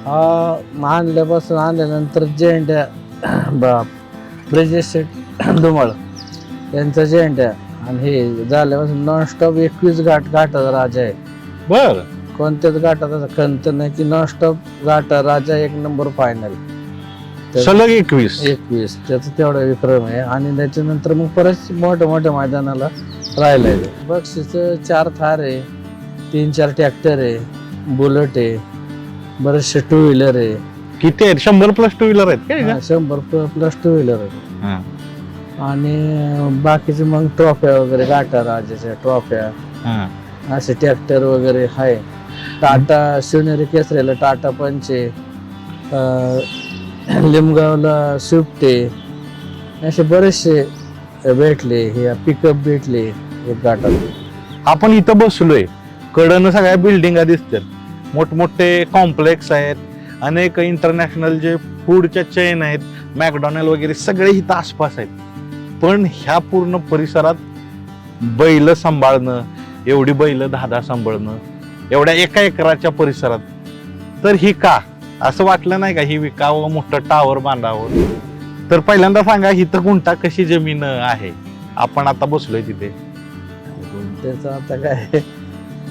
हा आणल्यापासून आणल्यानंतर झेंड्या ब्रिजेश धुमाळ यांचा झेंड्या आणि हे झाल्यापासून नॉनस्टॉप 21 घाटाचा राजा आहे. बर कोणत्याच घाटाचा खंत नाही की नॉनस्टॉप घाटा राजा 1 नंबर फायनल सलग 21. 21 त्याचा तेवढा विक्रम आहे. आणि त्याच्यानंतर मग परत मोठ्या मैदानाला राहिलाय. बक्षीस 4 थार आहे, 3-4 ट्रॅक्टर आहे, बुलेट आहे, बरेचसे 2 व्हीलर आहे. किती आहेत? 100+ 2 व्हीलर आहेत काय? 100+ 2 व्हीलर आहे. हा. आणि बाकीचे मग ट्रॉफ्या वगैरे घाटा राजाच्या ट्रॉफ्या हा. असे ट्रॅक्टर वगैरे आहे. टाटा शिवनेरी केसरीला टाटा पंच आहे, लिमगावला स्विफ्ट आहे, असे बरेचसे भेटले. हे पिकअप भेटले एक घाटात. आपण इथं बसलोय, कडनं सगळ्या बिल्डिंगा दिसतात, मोठमोठे कॉम्प्लेक्स आहेत, अनेक इंटरनॅशनल जे फूडच्या चेन आहेत, मॅकडॉनल्ड वगैरे सगळे इथं आसपास आहेत. पण ह्या पूर्ण परिसरात बैल सांभाळणं, एवढी बैल 10 सांभाळणं, एवढ्या 1 एकराच्या परिसरात, तर ही का असं वाटलं नाही का ही विकावं, मोठं टावर बांधावं? तर पहिल्यांदा सांगा इथं गुंठा कशी जमीन आहे? आपण आता बसलोय तिथे. त्याचं आता काय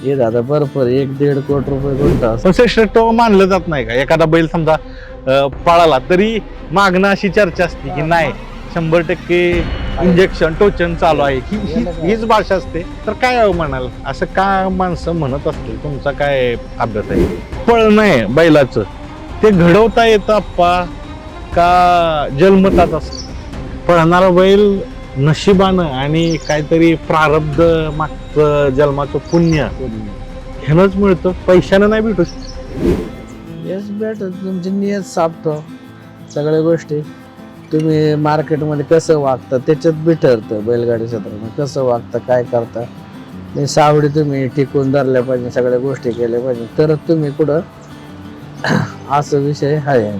हे दादा भरपूर 1-1.5 कोटी रुपये गुंठा. पण श्रेष्ठ मानलं जात नाही का? एखादा बैल समजा पळाला तरी मागणं अशी चर्चा असते की नाही 100% इंजेक्शन टोचन चालू आहे, हीच भाषा असते. तर काय म्हणाल, असं का माणसं म्हणत असतील? तुमचा काय अभ्यास आहे? पळणं आहे बैलाचं, ते घडवता येतं आप्पा का जन्मतात असतं? पळणारा बैल नशिबानं आणि काहीतरी प्रारब्ध मागचं जन्माचं पुण्य ह्यानंच मिळतं, पैशानं नाही भेटू. यश भेटत तुमची नियत सापतो. सगळ्या गोष्टी तुम्ही मार्केटमध्ये कसं वागता त्याच्यात बी ठरतं. बैलगाडी क्षेत्रामध्ये कसं वागता, काय करता, ते सावडी तुम्ही टिकून धरल्या पाहिजे, सगळ्या गोष्टी केल्या पाहिजे, तरच तुम्ही कुठं असं विषय आहे.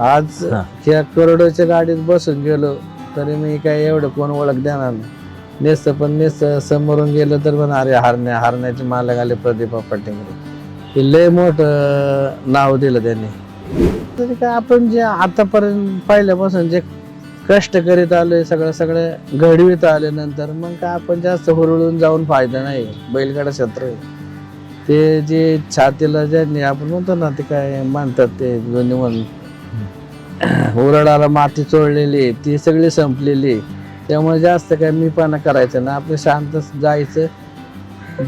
आज ह्या करोडोच्या गाडीत बसून गेलो तरी मी काय एवढं कोण ओळख देणार नाही. नेसतं पण नेसतं समोरून गेलं तर पण अरे हरण्याचे मालक आले प्रदीप पाटिंगरे, हे लय मोठं नाव दिलं त्यांनी. तरी काय आपण जे आतापर्यंत पहिल्यापासून जे कष्ट करीत आलोय, सगळं घडवीत आल्यानंतर मग काय आपण जास्त हुरळून जाऊन फायदा नाही. बैलगाडा क्षेत्र आहे ते जे छातीला ज्यांनी आपण म्हणतो ना, ते काय म्हणतात ते दोन्ही म्हणून उरडाला माती चोळलेली ती सगळी संपलेली. त्यामुळे जास्त काय मीपणा करायचं ना, आपलं शांत जायचं,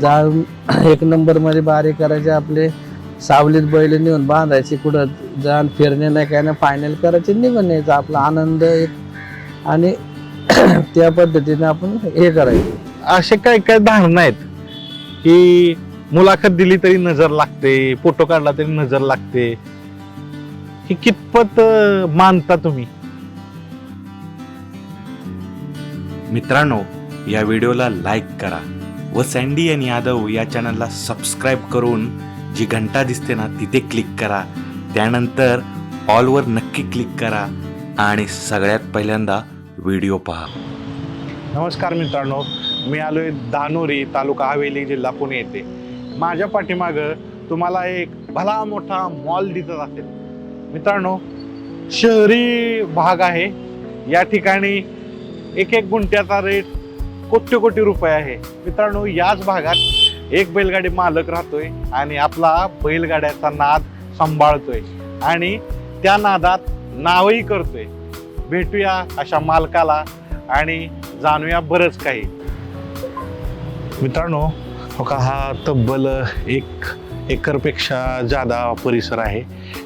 जाऊन 1 नंबरमध्ये बारी करायचे, आपले सावलीत बैल नेऊन बांधायची, कुठं जाऊन फिरणे नाही काय ना, फायनल करायचे, निघून यायचं. आपला आनंद एक आणि त्या पद्धतीने आपण हे करायचं. असे काय काय धारणा आहेत की मुलाखत दिली तरी नजर लागते, फोटो काढला तरी नजर लागते, ही कितपत मानता तुम्ही? मित्रांनो, या व्हिडिओला लाईक करा व सँडी आणि यादव या चॅनलला सबस्क्राईब करून जी घंटा दिसते ना तिथे क्लिक करा. त्यानंतर ऑलवर नक्की क्लिक करा आणि सगळ्यात पहिल्यांदा व्हिडिओ पहा. नमस्कार मित्रांनो, मी आलोय दानोरी, तालुका हवेली, जिल्हा पुणे येथे. माझ्या पाठीमागं तुम्हाला एक भला मोठा मॉल दिसत असेल. मित्रांनो, शहरी भाग आहे. या ठिकाणी 1 गुंठ्याचा रेट कोटी रुपये आहे. मित्रांनो, याच भागात एक बैलगाडी मालक राहतोय आणि आपला बैलगाड्याचा नाद सांभाळतोय आणि त्या नादात नावही करतोय. भेटूया अशा मालकाला आणि जाणूया बरंच काही. मित्रांनो, हा तब्बल 1 एकरपेक्षा जादा परिसर आहे.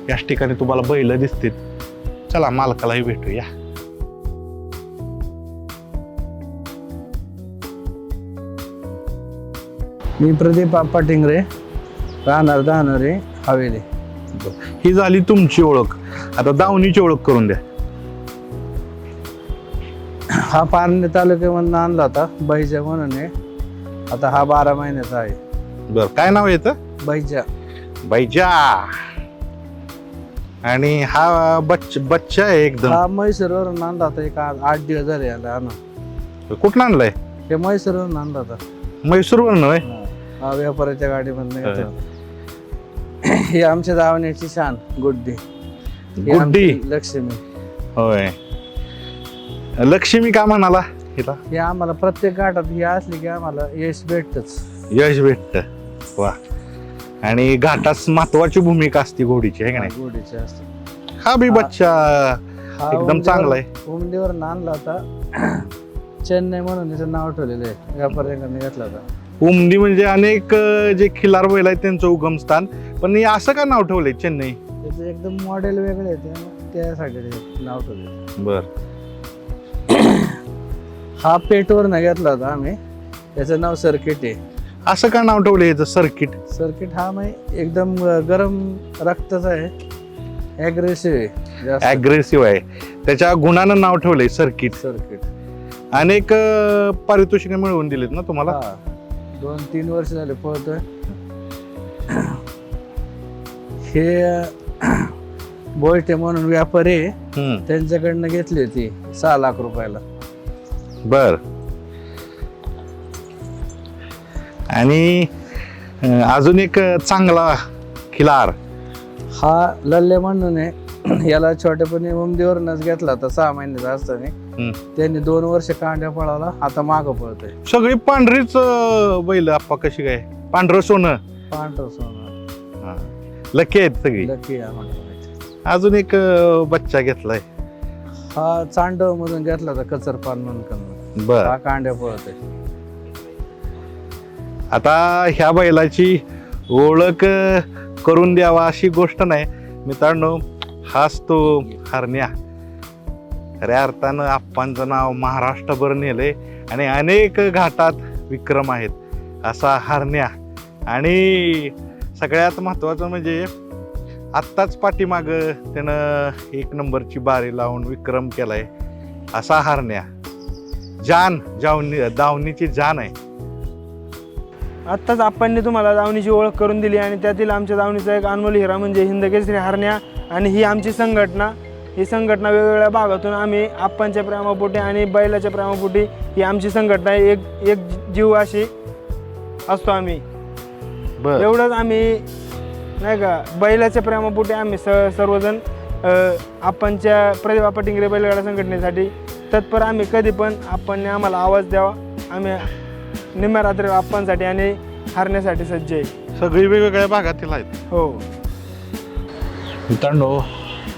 याच ठिकाणी तुम्हाला बैल दिसतील. चला मालकालाही भेटूया. मी प्रदीप पाटिंगरे, राहणार दानोरी हवेली. ही झाली तुमची ओळख. आता दावणीची ओळख करून द्या. हा पारणे तालुक्यामधून आणला होता बैजा म्हणून आहे. आता हा 12 महिन्याचा आहे. बर, काय नाव येतं? बैजा. बैजा. आणि हा बच्चा आहे एकदम. हा म्हैसूरवरून आणला होता. एक 8 दिवस झाले याला आणा. कुठं आणलाय? हे म्हैसूरवरून आणला होता. म्हैसूरवरून होय? हा व्यापाराच्या गाडीमधनं येतो. ही आमच्या दावण्याची शान गुड्डी. ही गुड्डी? आमची लक्ष्मी. होय. लक्ष्मी का म्हणाला हिला? हे आम्हाला प्रत्येक घाटात ही असली की आम्हाला यश भेटतच. यश भेटत. वा. आणि घाटास महत्वाची भूमिका असते घोडीची, आहे का नाही? गुडीची असते. हा बी बच्चा हा एकदम चांगला आहे. उमदीवर आणला होता. चेन्नई म्हणून त्याचं नाव ठेवलेलं आहे, व्यापाऱ्यांनी घेतला होता. उमदी म्हणजे अनेक जे खिलार बैल आहेत त्यांचं उगमस्थान, पण हे असं का नाव ठेवलंय चेन्नई? त्याचं एकदम मॉडेल वेगळे आहे त्यासाठी ते नाव ठेवले. बर. हा पेटवरनं घेतला होता आम्ही. त्याचं नाव सर्किट आहे. असं का नाव ठेवलंय याचं सर्किट? सर्किट हा म्हणजे एकदम गरम रक्ताचा आहे, ॲग्रेसिव्ह आहे जास्त. अग्रेसिव्ह आहे, त्याच्या गुणानं नाव ठेवलंय सर्किट. सर्किट अनेक पारितोषिक मिळवून दिलेत ना तुम्हाला? हा 2-3 वर्ष झाले पळतोय. हे बोयटे म्हणून व्यापारी आहे, त्यांच्याकडनं घेतली होती 6 लाख रुपयाला. बर. आणि अजून एक चांगला खिलार हा लल्ले म्हणून आहे. याला छोट्यापणी मुंबईवरूनच घेतला होता 6 महिन्याचा असताना. त्यांनी 2 वर्ष कांड्या पळवला, आता मागं पळतोय. सगळी पांढरीच बैल आप्पा, कशी काय? पांढरं सोनं, पांढरं सोनं. लकी आहेत सगळी. लकी आम्हाला. अजून एक बच्चा घेतलाय. हा चांडव मधून घेतला होता कचरपान म्हणून. बर. हा कांड्या पळतोय. आता ह्या बैलाची ओळख करून द्यावा अशी गोष्ट नाही मित्रांनो. हाच तो हरण्या. खऱ्या अर्थानं आप्पांचं नाव महाराष्ट्रभर नेलंय आणि अनेक घाटात विक्रम आहेत असा हरण्या. आणि सगळ्यात महत्वाचं म्हणजे आत्ताच पाठीमाग त्यानं 1 नंबरची बारी लावून विक्रम केलाय असा हरण्या. जान दावणीची जान आहे. आत्ताच आप्पांनी तुम्हाला दावणीची ओळख करून दिली आणि त्यातील आमच्या दावणीचा एक अनमोल हिरा म्हणजे हिंदकेसरी हरण्या. आणि ही आमची संघटना. ही संघटना वेगवेगळ्या भागातून आम्ही आप्पांच्या प्रेमापोटी आणि बैलाच्या प्रेमापोटी ही आमची संघटना एक जीव अशी असतो आम्ही. एवढंच आम्ही नाही का, बैलाच्या प्रेमापोटी आम्ही सर्वजण आप्पांच्या प्रतिभा पटिंगरे बैलगाडा संघटनेसाठी तत्पर. आम्ही कधी पण आप्पांनी आम्हाला आवाज द्यावा. आम्ही निम्म्या रात्री आप्पांसाठी आणि हरण्यासाठी सज्ज आहे. सगळी वेगवेगळ्या भागातील आहेत. हो मित्रांनो,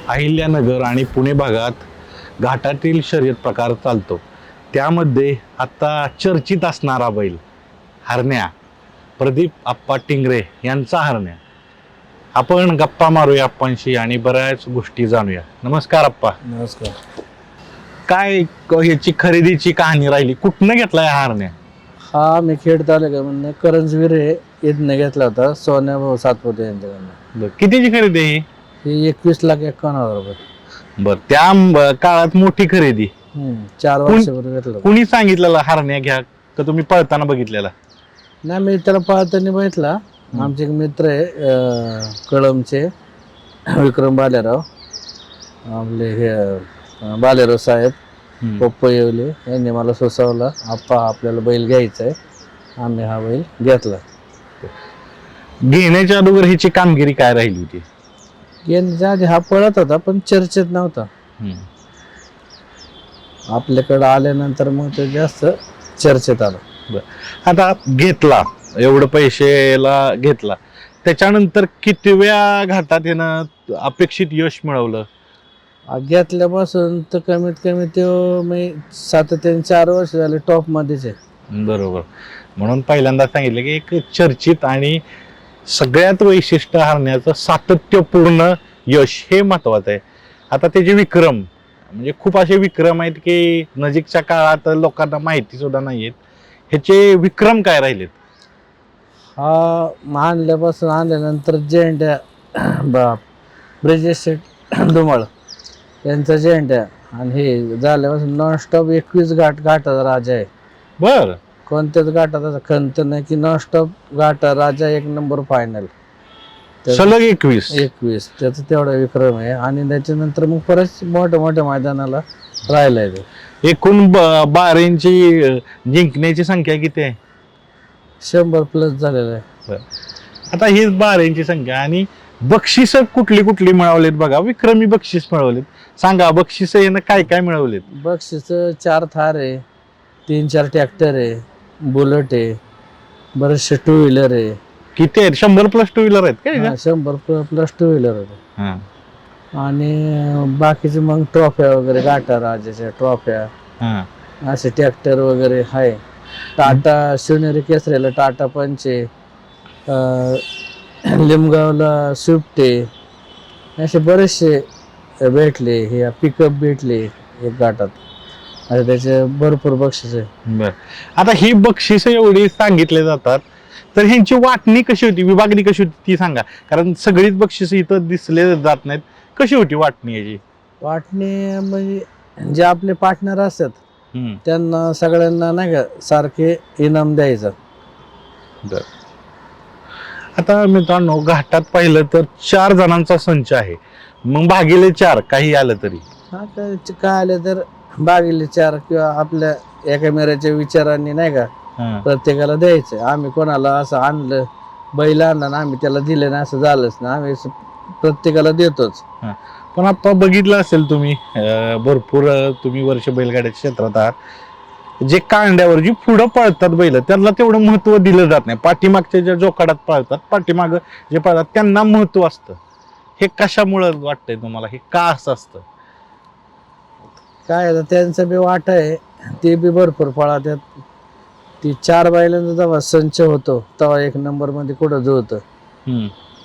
अहिल्यानगर आणि पुणे भागात घाटातील शर्यत प्रकार चालतो. त्यामध्ये आता चर्चित असणारा बैल हरण्या, प्रदीप आप्पा टिंगरे यांचा हरण्या. आपण गप्पा मारूया आप्पांशी आणि बऱ्याच गोष्टी जाणूया. नमस्कार आप्पा. नमस्कार. काय याची खरेदीची कहाणी राहिली? कुठनं घेतलाय हा हरण्या? हा मी खेड तालुक्यामधनं करंजवीर इथनं घेतला होता सोन्या भाऊ सातपुते यांच्याकडनं. कितीची खरेदी आहे ही 21,51,000 रुपये. बर. त्या काळात मोठी खरेदी. 4 वर्षापूर्वी घेतलं. कुणी सांगितलेला हरण्या घ्या का तुम्ही पळताना बघितलेला? नाही, मी त्याला पळताना बघितला. आमचे एक मित्र आहे कळमचे विक्रम बालेराव, आपले हे बालेराव साहेब पप्पा येवले यांनी मला सुचवला, आप्पा आपल्याला बैल घ्यायचा आहे. आम्ही हा बैल घेतला. घेण्याच्या अगोदर ह्याची कामगिरी काय राहिली होती? घेण्याच्या आधी हा पळत होता पण चर्चेत नव्हता. आपल्याकडे आल्यानंतर मग ते जास्त चर्चेत आलं. आता घेतला, एवढं पैशाला घेतला, त्याच्यानंतर कितव्या घाटात यानं अपेक्षित यश मिळवलं? घेतल्यापासून तर कमीत कमी ते 4 वर्ष झाले टॉप मध्येच आहे. बरोबर. म्हणून पहिल्यांदा सांगितलं की एक चर्चित आणि सगळ्यात वैशिष्ट्य हरण्याचं सातत्यपूर्ण यश हे महत्वाचं आहे. आता त्याचे विक्रम म्हणजे खूप असे विक्रम आहेत की नजीकच्या काळात लोकांना माहिती सुद्धा नाही आहेत. ह्याचे विक्रम काय राहिलेत? हा आणल्यानंतर जेंड्या ब्रिजेश शेठ धुमाळ यांचा जेंड्या आणि हे झाल्यापासून नॉनस्टॉप 21 घाटाचा राजा आहे. बर. कोणत्याच घाटात असं खंत नाही की नॉनस्टॉप घाटा राजा 1 नंबर फायनल सलग 21 त्याचा तेवढा विक्रम आहे. आणि त्याच्यानंतर मग परत मोठ्या मैदानाला राहिलाय. एकूण बारींची जिंकण्याची संख्या किती आहे? 100 प्लस झालेला आहे. आता हीच बाऱ्यांची संख्या आणि बक्षिस कुठली कुठली मिळवलेत बघा, विक्रमी बक्षीस मिळवलेत. सांगा बक्षिस यानं काय काय मिळवलेत? बक्षीस 4 थार आहे, 3-4 ट्रॅक्टर आहे, बुलेट आहे, बरेचसे टू व्हीलर आहे. किती आहेत? 100+ टू व्हीलर आहेत काय? 100+ टू व्हीलर आहे. हा. आणि बाकीचे मग ट्रॉफ्या वगैरे, गाठा राजाच्या ट्रॉफ्या, हा. असे ट्रॅक्टर वगैरे आहे. टाटा शिवनेरी केसरीला टाटा पंच आहे, लिमगावला स्विफ्ट आहे, असे बरेचसे भेटले. हे पिकअप भेटले एक गाठात. असे त्याचे भरपूर बक्षीस आहे. बर, आता ही बक्षिस एवढी सांगितले जातात, तर ह्यांची वाटणी कशी होती, विभागणी कशी होती ती सांगा. कारण सगळीच बक्षिस इथं दिसले जात नाहीत. कशी होती वाटणी याची? वाटणी म्हणजे जे आपले पार्टनर असतात त्यांना सगळ्यांना नाही का सारखे इनाम द्यायचं. आता मित्रांनो, घाटात पाहिलं तर 4 जणांचा संच आहे, मग भागिले 4 काही आलं तरी. हा, काय आलं तर बागेले 4 किंवा आपल्या एका मेऱ्याच्या विचारांनी नाही का प्रत्येकाला द्यायचं. आम्ही कोणाला असं आणलं, बैल आणलं ना आम्ही त्याला दिले ना असं झालंच ना, आम्ही प्रत्येकाला देतोच. पण आता बघितलं असेल तुम्ही, भरपूर तुम्ही वर्ष बैलगाड्याच्या क्षेत्रात आहात, जे कांड्यावर जी पुढं पळतात बैल त्यांना तेवढं महत्व दिलं जात नाही. पाठीमागच्या ज्या जोकाडात पळतात, पाठीमाग जे पळतात त्यांना महत्व असतं. हे कशामुळं वाटतंय तुम्हाला? हे का असं असतं? काय त्यांचं बी वाट आहे, ते बी भरपूर पळतात. ती 4 बैलांचा जेव्हा संच होतो तेव्हा 1 नंबर मध्ये कुठं जुळतं.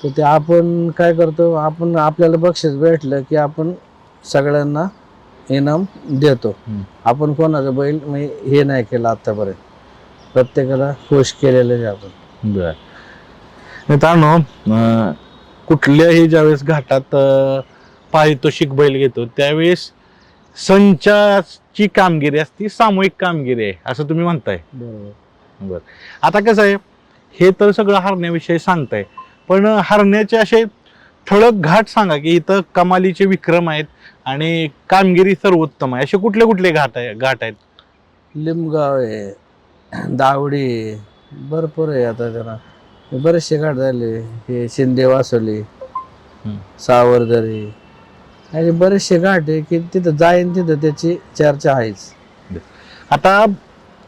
तर ते आपण काय करतो, आपण आपल्याला बक्षीस भेटलं की आपण सगळ्यांना इनाम देतो. आपण कोणाचं बैल हे नाही केलं आतापर्यंत, प्रत्येकाला खुश केलेलं आहे आपण. बर, मित्रांनो, कुठल्याही ज्यावेळेस घाटात पारितोषिक बैल घेतो त्यावेळेस संचाची कामगिरी असती, सामूहिक कामगिरी आहे असं तुम्ही म्हणताय. बरोबर. बर, आता कसं आहे, हे तर सगळं हरण्याविषयी सांगताय, पण हरण्याचे असे ठळक घाट सांगा की इथं कमालीचे विक्रम आहेत आणि कामगिरी सर्वोत्तम आहे, असे कुठले कुठले घाट आहेत? लिमगाव आहे, दावडी आहे, भरपूर आहे. आता जरा बरेचसे घाट झाले. हे शिंदे वासोली, सावरदरी, असे बरेचसे घाट आहे की तिथं जाईन तिथं त्याची चर्चा आहेच. आता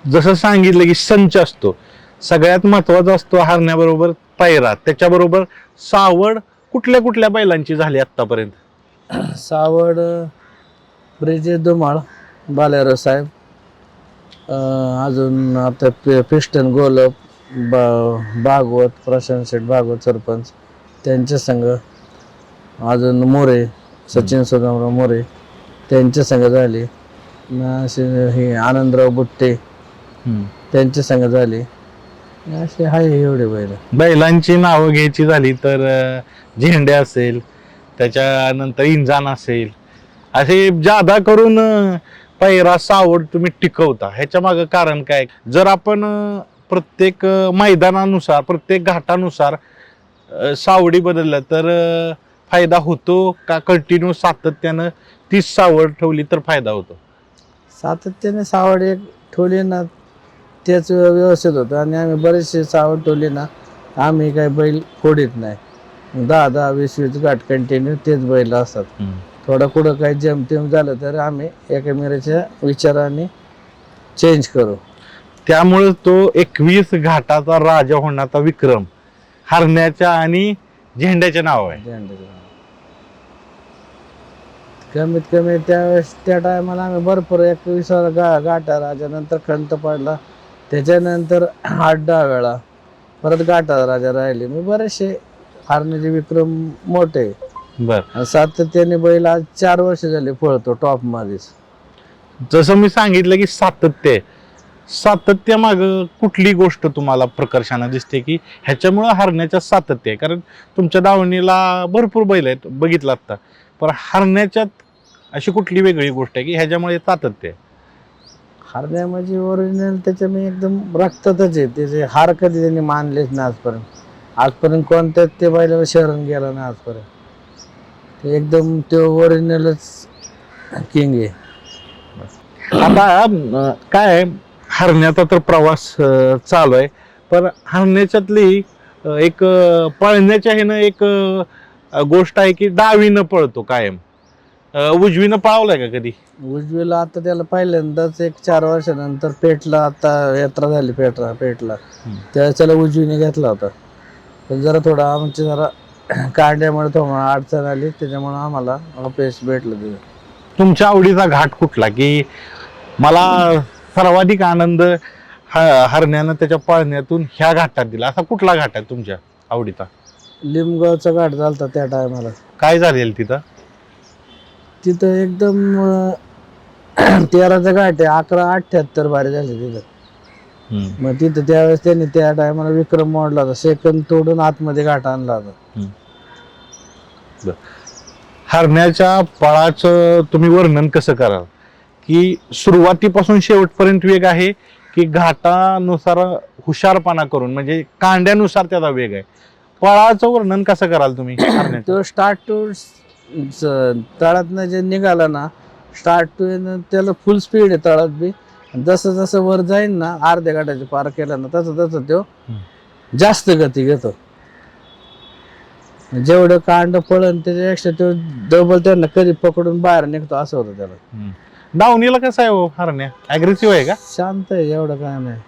जसं सांगितलं की संच असतो, सगळ्यात महत्वाचा असतो हरण्याबरोबर पायरा, त्याच्याबरोबर सावड कुठल्या कुठल्या बैलांची झाली आतापर्यंत? सावड ब्रिजेश धुमाळ, बालेराव साहेब, अजून आता पिस्टन गोलप, भागवत, प्रशांत शेठ भागवत सरपंच त्यांच्या संघ, अजून मोरे सचिन सुदामराव मोरे त्यांच्या संघ झाली. हे आनंदराव बुट्टे त्यांच्या संघ झाली. असे आहे एवढे बैल. बैलांची नावं घ्यायची झाली तर झेंडे असेल, त्याच्यानंतर इंजान असेल, असे जादा करून पैरा सावड तुम्ही टिकवता, ह्याच्या मागं कारण काय? जर आपण प्रत्येक मैदानानुसार, प्रत्येक घाटानुसार सावडी बदललं तर फायदा होतो का? कंटिन्यू सातत्यानं तीच सावड ठेवली तर फायदा होतो? सातत्याने सावड एक ठेवली ना तेच व्यवस्थित होतं. आणि आम्ही बरेचसे सावड ठेवली ना, आम्ही काही बैल फोडीत नाही. 10-10, 20-20 गाठ कंटिन्यू तेच बैल असतात. थोडं कुठं काही जेमतेम झालं तर आम्ही एका मेऱ्याच्या विचाराने चेंज करू. त्यामुळे तो 21 घाटाचा राजा होण्याचा विक्रम हरण्याच्या आणि झेंड्याचे नाव आहे. कमीत कमी त्यावेळेस त्या टायमाला आम्ही भरपूर 21 गाठा राजा, नंतर खंत पडला, त्याच्यानंतर 8-10 वेळा परत गाठा राजा राहिले. मी बरेचसे हरण्याचे विक्रम मोठे. बर, सातत्याने बैल आज 4 वर्ष झाले पळतो टॉप मध्येच. जसं मी सांगितलं की सातत्य माग कुठली गोष्ट तुम्हाला प्रकर्षानं दिसते की ह्याच्यामुळं हरण्याच्या सातत्य आहे? कारण तुमच्या दावणीला भरपूर बैल आहेत बघितलं आता, पण हरण्याच्यात अशी कुठली वेगळी गोष्ट आहे की ह्याच्यामुळे सातत्य आहे? हरण्या म्हणजे ओरिजिनल त्याच्या मी एकदम रक्तातच आहे. त्याचे हार कधी त्यांनी मानलेच ना आजपर्यंत कोणत्याच ते बैलाला शरण गेला ना आजपर्यंत. ते एकदम ते ओरिजिनलच किंग आहे. आता काय हरण्याचा तर प्रवास चालू आहे, पण हरण्याच्यातली एक पळण्याच्या ह्यानं एक गोष्ट आहे की डावीनं पळतो कायम. उजवीनं पळवलाय का कधी? उजवीला आता त्याला पहिल्यांदाच एक 4 वर्षानंतर पेटला, आता यात्रा झाली पेटला त्यावेळेस त्याला उजवीने घेतला होता. पण जरा थोडा आमची जरा कांड्यामुळे थोडं अडचण आली, त्याच्यामुळे आम्हाला अपयश भेटलं तिथं. तुमच्या आवडीचा घाट कुठला की मला सर्वाधिक आनंद हरण्यानं त्याच्या पळण्यातून ह्या घाटात दिला, असा कुठला घाट आहे तुमच्या आवडीचा? लिमगावचा घाट झालता त्या टायमाला. काय झालेल तिथं? तिथं एकदम 13चा घाट आहे, 11:78 बारी झाली तिथं. मग तिथं त्यावेळेस त्यांनी त्या टायमाला विक्रम मोडला होता, सेकंद तोडून आतमध्ये घाट आणला होता. हरण्याच्या पळाचं तुम्ही वर्णन कसं कराल की सुरुवातीपासून शेवटपर्यंत वेग आहे की घाटानुसार हुशारपणा करून म्हणजे कांड्यानुसार त्याचा वेग आहे? पळाचं वर्णन कसं कराल तुम्ही हरण्याचं? तो स्टार्ट टू तळातनं जे निघाला ना, स्टार्ट टू त्याला फुल स्पीड आहे तळात बी. जसं जसं वर जाईल ना, अर्ध्या घाटाची पार केला ना, तसं तसं तो जास्त गती घेतो. जेवढं कांड पळन त्याच्यापेक्षा तो डबल त्यांना कधी पकडून बाहेर निघतो, असं होतं त्याला. दावणीला कसं आहे हो हरण्या? अग्रेसिव्ह आहे का? शांत आहे, एवढं काय नाही.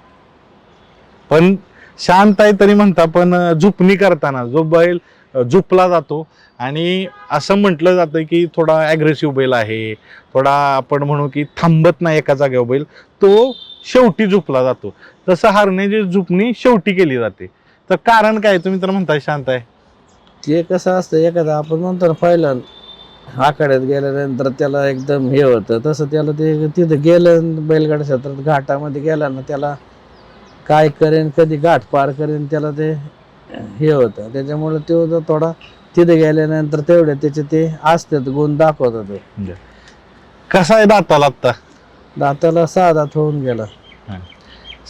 पण शांत आहे तरी म्हणता, पण झुपणी करताना जो बैल झुपला जातो आणि असं म्हटलं जातं की थोडा अग्रेसिव्ह बैल आहे, थोडा आपण म्हणू की थांबत नाही एका जागेवर बैल, तो शेवटी झुपला जातो. तसं हरण्याची झुपणी शेवटी केली जाते. तर कारण काय? तुम्ही तर म्हणताय शांत आहे. ते कसं असतं, एखादा आपण म्हणतो ना पहिलं आखाड्यात गेल्यानंतर त्याला एकदम हे होतं, तसं त्याला ते तिथं गेलं बैलगाडा क्षेत्रात घाटामध्ये गेला ना, त्याला काय करेन, कधी घाट पार करेन, त्याला ते हे होतं. त्याच्यामुळे तो जो थोडा तिथे गेल्यानंतर तेवढे त्याचे ते असतात गुण दाखवतात. ते कसा आहे दाताला आत्ता? दाताला 6 दात होऊन गेला.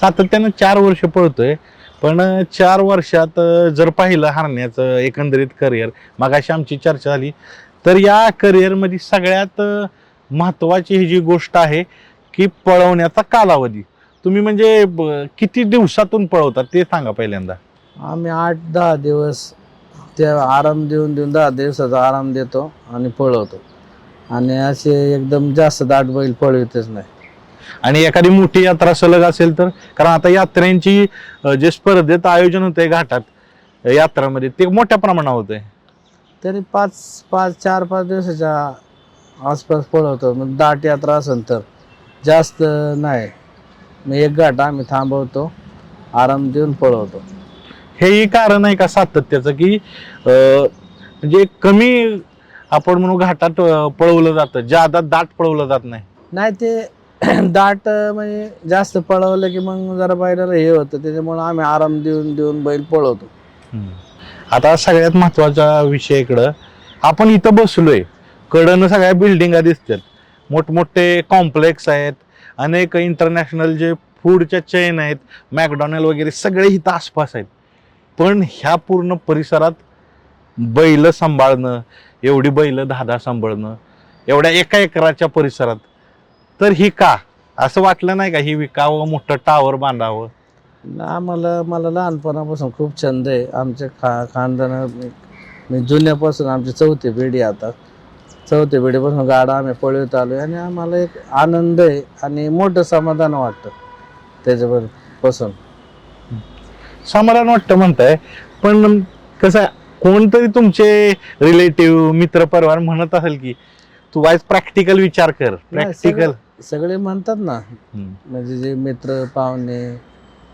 सातत्यानं 4 वर्ष पळतोय. पण 4 वर्षात जर पाहिलं हरण्याचं एकंदरीत करिअर, मगाशी आमची चर्चा झाली, तर या करिअरमध्ये सगळ्यात महत्वाची ही जी गोष्ट आहे की पळवण्याचा कालावधी. तुम्ही म्हणजे किती दिवसातून पळवतात ते सांगा पहिल्यांदा. आम्ही 8-10 दिवस ते आराम देऊन 10 दिवसाचा आराम देतो आणि पळवतो. आणि असे एकदम जास्त दाट बैल पळवितच नाही. आणि एखादी मोठी यात्रा सलग असेल तर, कारण आता यात्रेंची जे स्पर्धेत आयोजन होतंय घाटात यात्रामध्ये, ते मोठ्या प्रमाणावर होतंय. तरी 4-5 दिवसाच्या आसपास पळवतो. मग दाट यात्रा असेल तर जास्त नाही, मग एक घाट आम्ही थांबवतो, आराम देऊन पळवतो. हेही कारण आहे का सातत्याचं की म्हणजे कमी आपण म्हणू घाटात पळवलं जातं, ज्यादा दाट पळवलं जात नाही? नाही, ते दाट म्हणजे जास्त पळवलं की मग जरा बैलाला हे होतं, त्याच्यामुळे आम्ही आराम देऊन बैल पळवतो. आता सगळ्यात महत्वाचा विषय इकडं, आपण इथं बसलोय, कडनं सगळ्या बिल्डिंगा दिसतात, मोठमोठे कॉम्प्लेक्स आहेत, अनेक इंटरनॅशनल जे फूडच्या चेन आहेत, मॅकडॉनल्ड वगैरे सगळे इथं आसपास आहेत. पण ह्या पूर्ण परिसरात बैल सांभाळणं, एवढी बैल 10 सांभाळणं, एवढ्या एका एकराच्या परिसरात, तर ही का? असं वाटलं नाही का ही विकावं, मोठं टावर बांधावं? मला लहानपणापासून खूप छंद आहे. आमच्या खानदानात जुन्यापासून आमची 4थी पिढी, आता 4थी पिढीपासून गाडा आम्ही पळवत आलोय आणि आम्हाला एक आनंद आहे आणि मोठं समाधान वाटतं त्याच्यापासून. समाधान वाटतं म्हणताय, पण कसं आहे, कोणतरी तुमचे रिलेटिव्ह मित्र परिवार म्हणत असेल की तू वाईज प्रॅक्टिकल विचार कर, प्रॅक्टिकल. सगळे म्हणतात ना, म्हणजे जे मित्र पाहुणे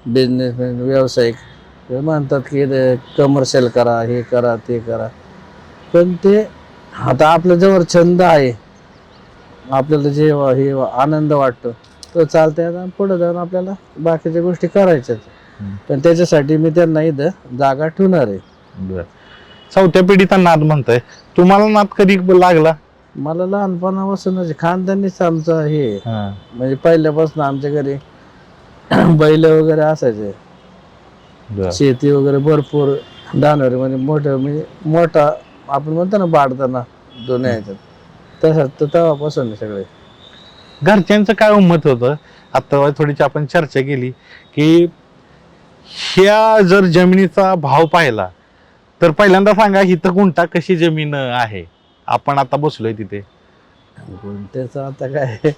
बिझनेसमॅन व्यावसायिक ते म्हणतात की कमर्शियल करा, हे करा ते करा. पण ते आता आपल्या जवळ छंद आहे, आपल्याला जे हे आनंद वाटतो तो चालतंय, पुढे जाऊन आपल्याला बाकीच्या गोष्टी करायच्याच. पण त्याच्यासाठी मी त्यांना इथं जागा ठेवणार आहे. बरं. 4थ्या पिढीचा नाद म्हणताय, तुम्हाला नाद कधी लागला? मला लहानपणापासूनच खानदानीच आमचं हे, म्हणजे पहिल्यापासून आमच्या घरी बैल वगैरे असायचे, शेती वगैरे भरपूर, दानोरी म्हणजे मोठा आपण म्हणतो ना बाडताना दोन्ही ह्याच्यात, तसं तेव्हापासून सगळे. घरच्यांचं काय मत होतं? आता थोडीशी आपण चर्चा केली की ह्या जर जमिनीचा भाव पाहिला तर पहिल्यांदा सांगा इथं गुंठा कशी जमीन आहे? आपण आता बसलोय तिथे. गुंठ्याचं आता काय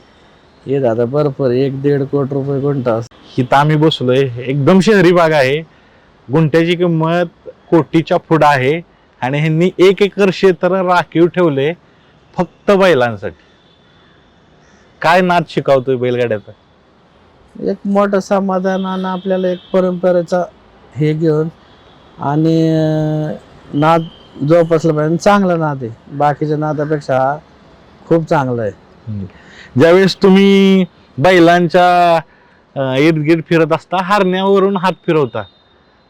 हे दादा भरपूर 1-1.5 कोटी रुपये गुंठा. इथं आम्ही बसलोय, एकदम शहरी भाग आहे. गुंठ्याची किंमत कोटीच्या पुढं आहे आणि ह्यांनी 1 एकर क्षेत्र राखीव ठेवले फक्त बैलांसाठी. काय नाद शिकवतोय बैलगाड्याचा? एक मोठं समाधान आणि आपल्याला एक परंपरेचा हे घेऊन आणि नाद जोपासला पाहिजे. चांगला नाद आहे, बाकीच्या नादापेक्षा हा खूप चांगला आहे. ज्यावेळेस तुम्ही बैलांच्या इर्द गिर्द फिरत असता, हरण्यावरून हात फिरवता,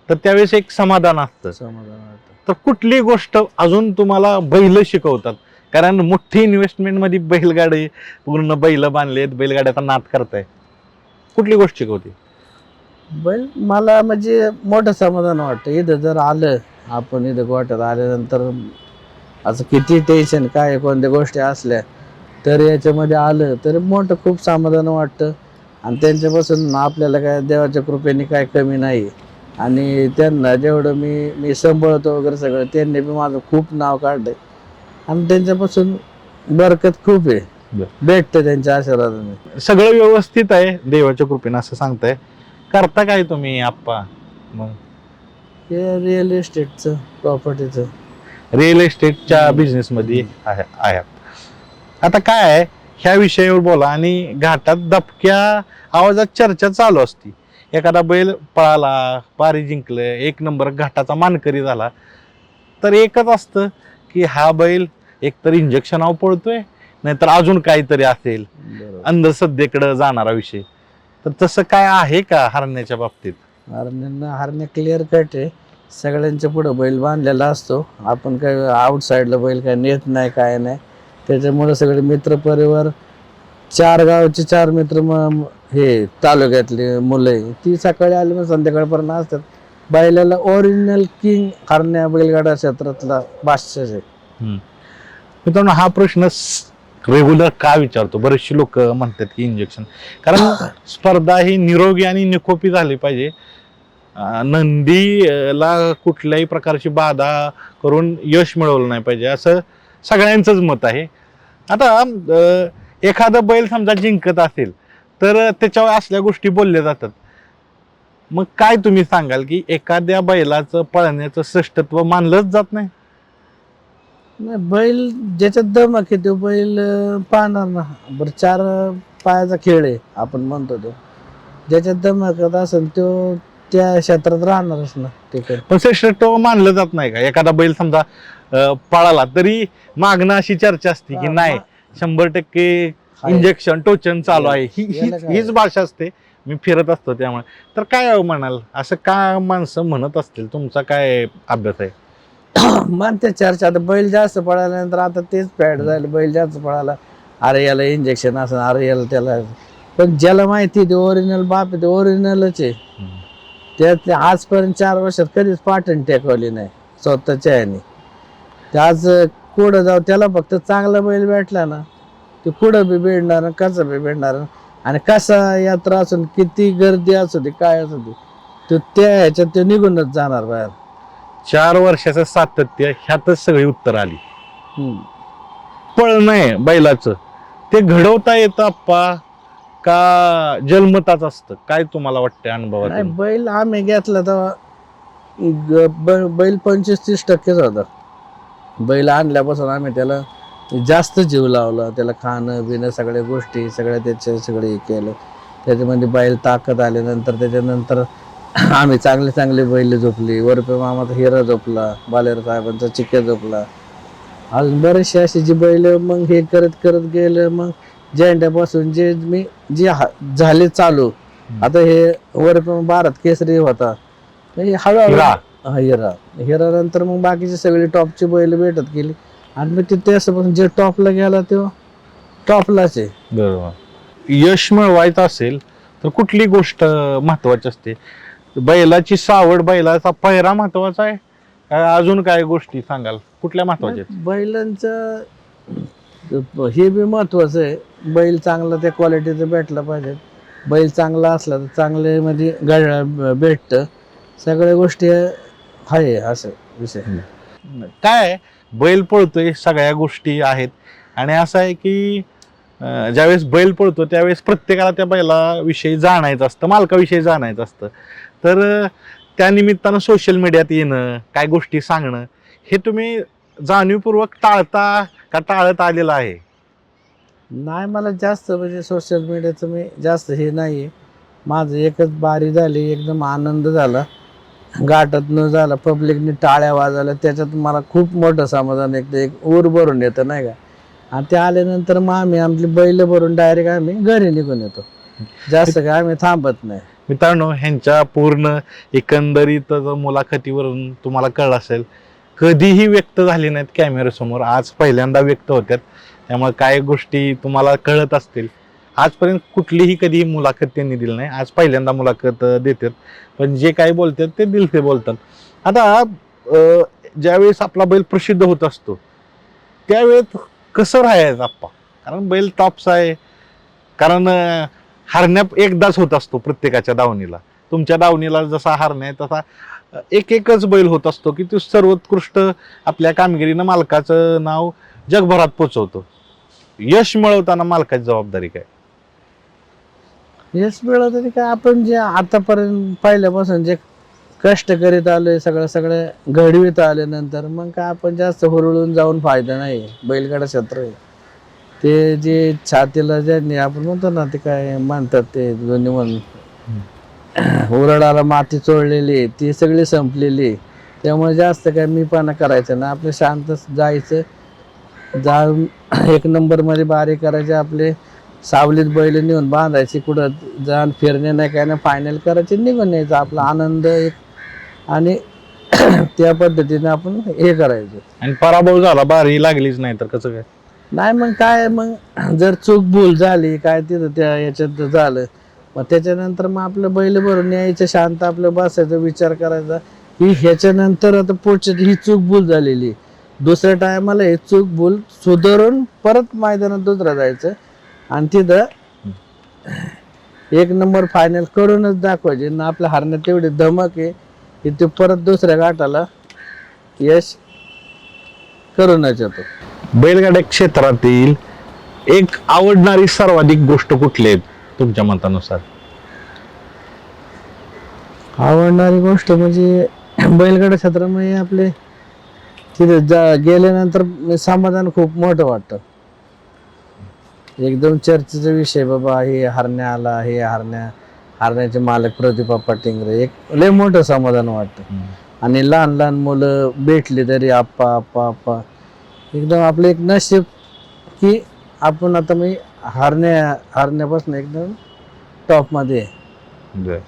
तर त्यावेळेस एक समाधान असतं. समाधान वाटतं. तर कुठली गोष्ट अजून तुम्हाला बैल शिकवतात? कारण मोठी इन्व्हेस्टमेंट मध्ये बैलगाडी, पूर्ण बैल बांधलेत, बैलगाड्याचा नाद करताय, कुठली गोष्ट शिकवते? बैल मला म्हणजे मोठं समाधान वाटतं. इथं जर आलं आपण, इथं गोठ्यात आल्यानंतर असं किती टेन्शन काय कोणत्या गोष्टी असल्या तर याच्यामध्ये आलं तर मोठं खूप समाधान वाटतं. आणि त्यांच्यापासून आपल्याला काय देवाच्या कृपेने काय कमी नाही. आणि त्यांना जेवढं मी सांभाळतो वगैरे सगळं, त्यांनी बी माझं खूप नाव काढलंय आणि त्यांच्यापासून बरकत खूप आहे, भेटतं त्यांच्या आशीर्वादाने. सगळं व्यवस्थित आहे देवाच्या कृपेने असं सांगताय. करता काय तुम्ही आप्पा? मग हे रिअल इस्टेटचं, प्रॉपर्टीचं. रिअल एस्टेटच्या बिझनेस मध्ये आहे. आता काय आहे, ह्या विषयावर बोला. आणि घाटात दबक्या आवाजात चर्चा चालू असती. एखादा बैल पळाला, पारी जिंकलं, 1 नंबर घाटाचा मानकरी झाला, तर एकच असतं की हा बैल एकतर इंजेक्शनावर पळतोय, नाहीतर अजून काहीतरी असेल, अंधश्रद्धेकडे जाणारा विषय. तर तसं काय आहे का हरण्याच्या बाबतीत? हरण्या क्लिअर कट आहे. सगळ्यांच्या पुढं बैल बांधलेला असतो. आपण काय आउटसाईडला बैल काय नेत नाही, काय नाही. त्याच्यामुळे सगळे मित्र परिवार, 4 गावचे 4 मित्र, हे तालुक्यातले मुलं, ती सकाळी आली मग संध्याकाळपर्यंत असतात. बैलाला ओरिजिनल किंग हरण्या बैलगाडा क्षेत्रातला बादशाह आहे. मित्रांनो, हा प्रश्न रेग्युलर का विचारतो? बरेचसे लोक म्हणतात की इंजेक्शन. कारण स्पर्धा ही निरोगी आणि निकोपी झाली पाहिजे. नंदीला कुठल्याही प्रकारची बाधा करून यश मिळवलं नाही पाहिजे, असं सगळ्यांचंच मत आहे. आता एखादा बैल समजा जिंकत असेल तर त्याच्यावर असल्या गोष्टी बोलल्या जातात. मग काय तुम्ही सांगाल की एखाद्या बैलाचं पळण्याचं श्रेष्ठत्व मानलंच जात नाही? नाही, बैल ज्याच्यात दम आहे तो बैल पाहणार ना. बरं, 4 पायाचा खेळ आहे आपण म्हणतो. तो ज्याच्यात दमकत असेल तो त्या क्षेत्रात राहणारच ना. ते पण श्रेष्ठत्व मानलं जात नाही का? एखादा बैल समजा पळाला तरी मागणं अशी चर्चा असते की नाही, 100% इंजेक्शन टोचन चालू आहे, हीच भाषा असते. मी फिरत असतो त्यामुळे. तर काय म्हणाल, असं का माणसं म्हणत असतील? तुमचा काय अभ्यास आहे? मानते चर्चा. आता बैल जास्त पळाल्यानंतर आता तेच पॅड झालं. बैल जास्त पळाला, अरे याला इंजेक्शन असं, अरे याला त्याला. पण ज्याला माहिती ते ओरिजिनल बाप आहे, ते ओरिजिनलच आहे. त्यात आजपर्यंत 4 वर्षात कधीच पाटण टेकवली नाही स्वतःच्या ह्याने. ते आज कुठं जाऊ, त्याला फक्त चांगला बैल भेटला ना, ते कुठं बी भेटणार, कसं बी भेटणार. आणि कसा यात्रा असून, किती गर्दी असू दे, काय असू दे, तो त्या ह्याच्यात ते निघूनच जाणार बाहेर. 4 वर्षाचं सातत्य, ह्यातच सगळी उत्तर आली. पळणं आहे बैलाचं, ते घडवता येतं आप्पा का जन्मताच असतं? काय तुम्हाला वाटतं अनुभवात? नाही, बैल आम्ही घेतला तेव्हा बैल 25-30% होता. बैल आणल्यापासून आम्ही त्याला जास्त जीव लावला. त्याला खाणं पिणं सगळ्या गोष्टी सगळ्या त्याचे सगळे हे केलं. त्याच्यामध्ये बैल ताकद आल्यानंतर त्याच्यानंतर आम्ही चांगले बैल झोपली. वरपे मामाचा हिरा झोपला, बालेर साहेबांचा चिक्या झोपला. अजून बरेचसे असे जी बैल मग हे करत करत गेलं. मग झेंड्यापासून जे झाले चालू. आता हे वरपे भारत केसरी होता, हळूहळू हिरा नंतर मग बाकीचे सगळे टॉपची बैल भेटत गेली. आणि मग तिथे असं जे टॉपला गेला तो टॉपलाच आहे. बरोबर. यश मिळवायचं असेल तर कुठली गोष्ट महत्वाची असते? बैलाची सावड, बैलाचा पहिरा महत्वाचा आहे, अजून काय गोष्टी सांगाल कुठल्या महत्वाच्या? बैलांचं हे बी महत्वाचं आहे. बैल चांगला त्या क्वालिटीचं भेटला पाहिजे. बैल चांगला असला तर चांगले मध्ये भेटतं. सगळ्या गोष्टी आहे असं विषय. काय बैल पळतोय सगळ्या गोष्टी आहेत आणि असं आहे की ज्यावेळेस बैल पळतो त्यावेळेस प्रत्येकाला त्या बैलाविषयी जाणायचं असतं, मालकाविषयी जाणायचं असतं. तर त्या निमित्तानं सोशल मीडियात येणं, काय गोष्टी सांगणं हे तुम्ही जाणीवपूर्वक टाळता का टाळत आलेलं आहे? नाही, मला जास्त म्हणजे सोशल मीडियाचं मी जास्त हे नाही आहे. माझं एकच बारी झाली, एकदम आनंद झाला, गाठात न झाला, पब्लिकने टाळ्या वाजवल्या, त्याच्यात मला खूप मोठं समाधान, एक ऊर भरून येतं नाही का. आणि ते आल्यानंतर मग आम्ही आपली बैल भरून डायरेक्ट आम्ही घरी निघून येतो, जास्त काय आम्ही थांबत नाही. मित्रांनो, ह्यांच्या पूर्ण एकंदरीत मुलाखतीवरून तुम्हाला कळलं असेल, कधीही व्यक्त झाले नाहीत कॅमेऱ्यासमोर, आज पहिल्यांदा व्यक्त होत्यात. त्यामुळे काय गोष्टी तुम्हाला कळत असतील. आजपर्यंत कुठलीही कधी मुलाखत त्यांनी दिली नाही, आज पहिल्यांदा मुलाखत देतात. पण जे काही बोलतात ते दिल ते बोलतात. आता ज्यावेळेस आपला बैल प्रसिद्ध होत असतो त्यावेळेस कसं राहायचं आप्पा? कारण बैल टॉपचा आहे, कारण हरण्या एकदाच होत असतो प्रत्येकाच्या दावणीला. तुमच्या दावणीला जसा हरण्या आहे तसा एकच बैल होत असतो की तो सर्वोत्कृष्ट आपल्या कामगिरीनं मालकाचं नाव जगभरात पोचवतो. यश मिळवताना मालकाची जबाबदारी काय? यश मिळवलं तरी काय, आपण जे आतापर्यंत पहिल्यापासून जे कष्ट करीत आलोय, सगळं घडवीत आल्यानंतर मग काय आपण जास्त हुरळून जाऊन फायदा नाही. बैलगाडा क्षेत्र आहे ते, जे छातीला ज्यांनी आपण म्हणतो ना, ते काय म्हणतात ते दोन्ही म्हणून, उरडाला माती चोळलेली ती सगळी संपलेली. त्यामुळे जास्त काय मीपणा करायचं ना, आपलं शांत जायचं, जाऊन एक नंबरमध्ये बारी करायचे, आपले सावलीत बैल नेऊन बांधायची, कुठं जाऊन फिरणे नाही काय ना, फायनल करायचे, निघून यायचं, आपला आनंद एक. आणि त्या पद्धतीने आपण हे करायचं. आणि पराभव झाला, बारी लागलीच नाही तर कसं काय? नाही मग काय, मग जर चूक भूल झाली काय तिथं त्या याच्यात झालं, मग त्याच्यानंतर मग आपलं बैल भरून यायचं, शांत आपलं बसायचं, विचार करायचा की ह्याच्यानंतर आता पुढच्या ही चूक भूल झालेली, दुसऱ्या टायमाला हे चूक भूल सुधारून परत मैदानात दुसरा जायचं आणि तिथं एक नंबर फायनल करूनच दाखवायचे ना. आपल्या हरण्यात तेवढी धमक आहे की ते परत दुसऱ्या घाटाला यश करूनच येतो. बैलगाड्या क्षेत्रातील एक आवडणारी सर्वाधिक गोष्ट कुठली आहे तुमच्या मतानुसार? आवडणारी गोष्ट म्हणजे बैलगाडा क्षेत्रामध्ये आपले तिथे गेल्यानंतर समाधान खूप मोठं वाटतं. एकदम चर्चेचा विषय, बाबा हे हरण्या आला, हे हरण्याचे मालक प्रदीप पाटिंगरे, एक लय मोठं समाधान वाटतं. आणि लहान लहान मुलं भेटली तरी आप्पा आप्पा आप्पा, एकदम आपलं एक नशीब की आपण आता मी हरण्यापासून एकदम टॉपमध्ये आहे.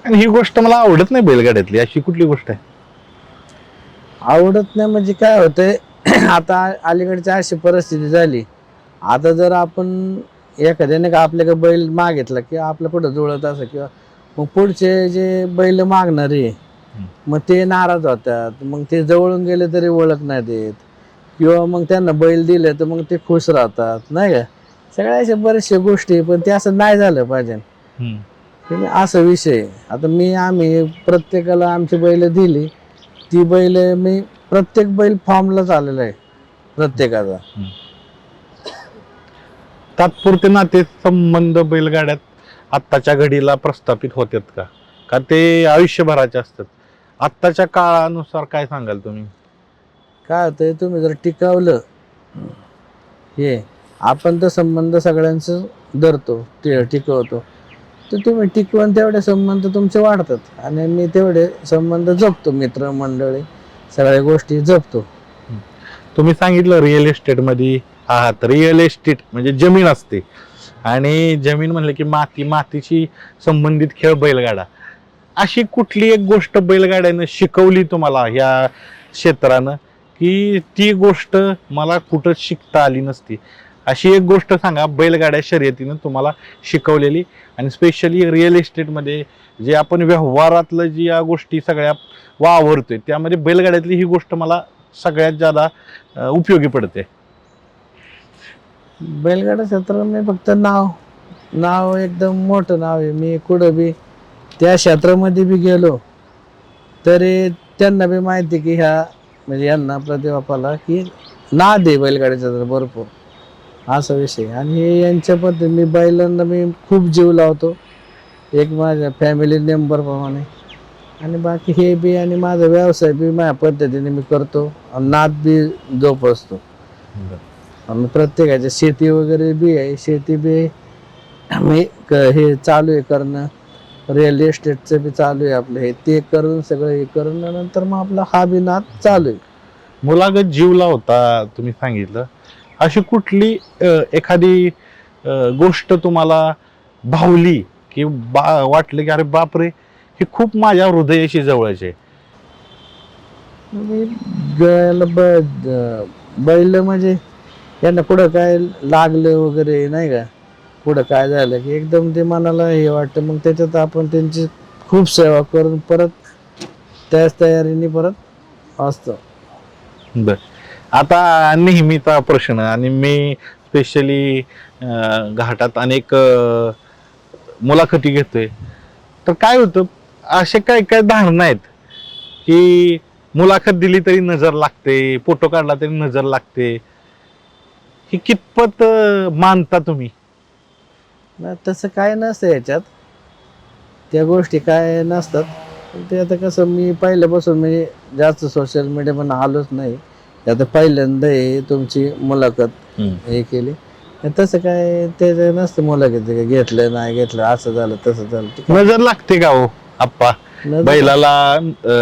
आणि ही गोष्ट मला आवडत नाही बैलगाड्यातली, अशी कुठली गोष्ट आहे? आवडत नाही म्हणजे काय होतंय, आता अलीकडची अशी परिस्थिती झाली, आता जर आपण एखाद्याने का आपल्याकडे बैल मागितला किंवा आपलं कुठं जुळत असं, किंवा मग पुढचे जे बैल मागणारे मग ते नाराज होतात, मग ते जवळून गेले तरी ओळख नाही देत, किंवा मग त्यांना बैल दिले तर मग ते खुश राहतात नाही का. सगळ्या अशा बऱ्याचशा गोष्टी, पण ते असं नाही झालं पाहिजे. असा विषय. आता आम्ही प्रत्येकाला आमची बैल दिली, ती बैल मी प्रत्येक बैल फॉर्मला चाललेला आहे प्रत्येकाचा. तात्पुरते नाते संबंध बैलगाड्यात आत्ताच्या घडीला प्रस्थापित होतात का? का ते आयुष्यभराचे असतात? आत्ताच्या काळानुसार काय सांगाल तुम्ही? काय होतंय, तुम्ही जर टिकवलं हे, आपण तर संबंध सगळ्यांचं धरतो, ते टिकवतो, तर तुम्ही टिकवून तेवढे संबंध तुमचे वाढतात आणि मी तेवढे संबंध जपतो, मित्र मंडळी सगळ्या गोष्टी जपतो. तुम्ही सांगितलं रिअल इस्टेटमध्ये आहात. रिअल इस्टेट म्हणजे जमीन असते आणि जमीन म्हणलं की मातीशी संबंधित खेळ बैलगाडा. अशी कुठली एक गोष्ट बैलगाड्यानं शिकवली तुम्हाला ह्या क्षेत्रानं की ती गोष्ट मला कुठं शिकता आली नसती? अशी एक गोष्ट सांगा बैलगाड्या शर्यतीनं तुम्हाला शिकवलेली. आणि स्पेशली रिअल इस्टेटमध्ये जे आपण व्यवहारातलं जी या गोष्टी सगळ्या वावरतोय त्यामध्ये बैलगाड्यातली ही गोष्ट मला सगळ्यात जादा उपयोगी पडते. बैलगाडा क्षेत्रामध्ये फक्त नाव एकदम मोठं नाव आहे. मी कुठं बी त्या क्षेत्रामध्ये बी गेलो तरी त्यांना बी माहिती की ह्या म्हणजे यांना प्रतिभापाला की नाद आहे बैलगाडीचा तर भरपूर असा विषय. आणि हे यांच्या पद्धतीने मी बैलांना मी खूप जीव लावतो एक माझ्या फॅमिली मेंबर प्रमाणे. आणि बाकी हे बी आणि माझा व्यवसाय बी माझ्या पद्धतीने मी करतो आणि नाद बी जोपासतो. आणि प्रत्येकाच्या शेती वगैरे बी आहे, शेती बी मी हे चालू आहे करणं. रिअल इस्टेटचं बी चालू आहे आपलं, हे ते करून सगळं हे करून नंतर मग आपला हा बी नाद चालू आहे. मुलागत जीव लावता तुम्ही सांगितलं, अशी कुठली एखादी गोष्ट तुम्हाला भावली की वाटलं की अरे बापरे हे खूप माझ्या हृदयाशी जवळचे? मी बैल म्हणजे यांना कुठं काय लागलं वगैरे नाही का, पुढं काय झालं की एकदम ते मनाला हे वाटतं. मग त्याच्यात आपण त्यांची खूप सेवा करून परत त्याच तयारीने परत असतो. बर, आता नेहमीचा प्रश्न, आणि मी स्पेशली घाटात अनेक मुलाखती घेतोय, तर काय होतं असे काय काय धारणा आहेत की मुलाखत दिली तरी नजर लागते, फोटो काढला तरी नजर लागते, ही कितपत मानता तुम्ही? नाही तसं काय नसतं याच्यात, त्या गोष्टी काय नसतात. पण ते आता कसं मी पहिल्यापासून म्हणजे जास्त सोशल मीडिया पण आलोच नाही. आता पहिल्यांदा हे तुमची मुलाखत हे केली, तसं काय ते नसतं मुलाखत घेतलं नाही घेतलं असं झालं तसं झालं. नजर लागते का हो आप्पा? बैलाला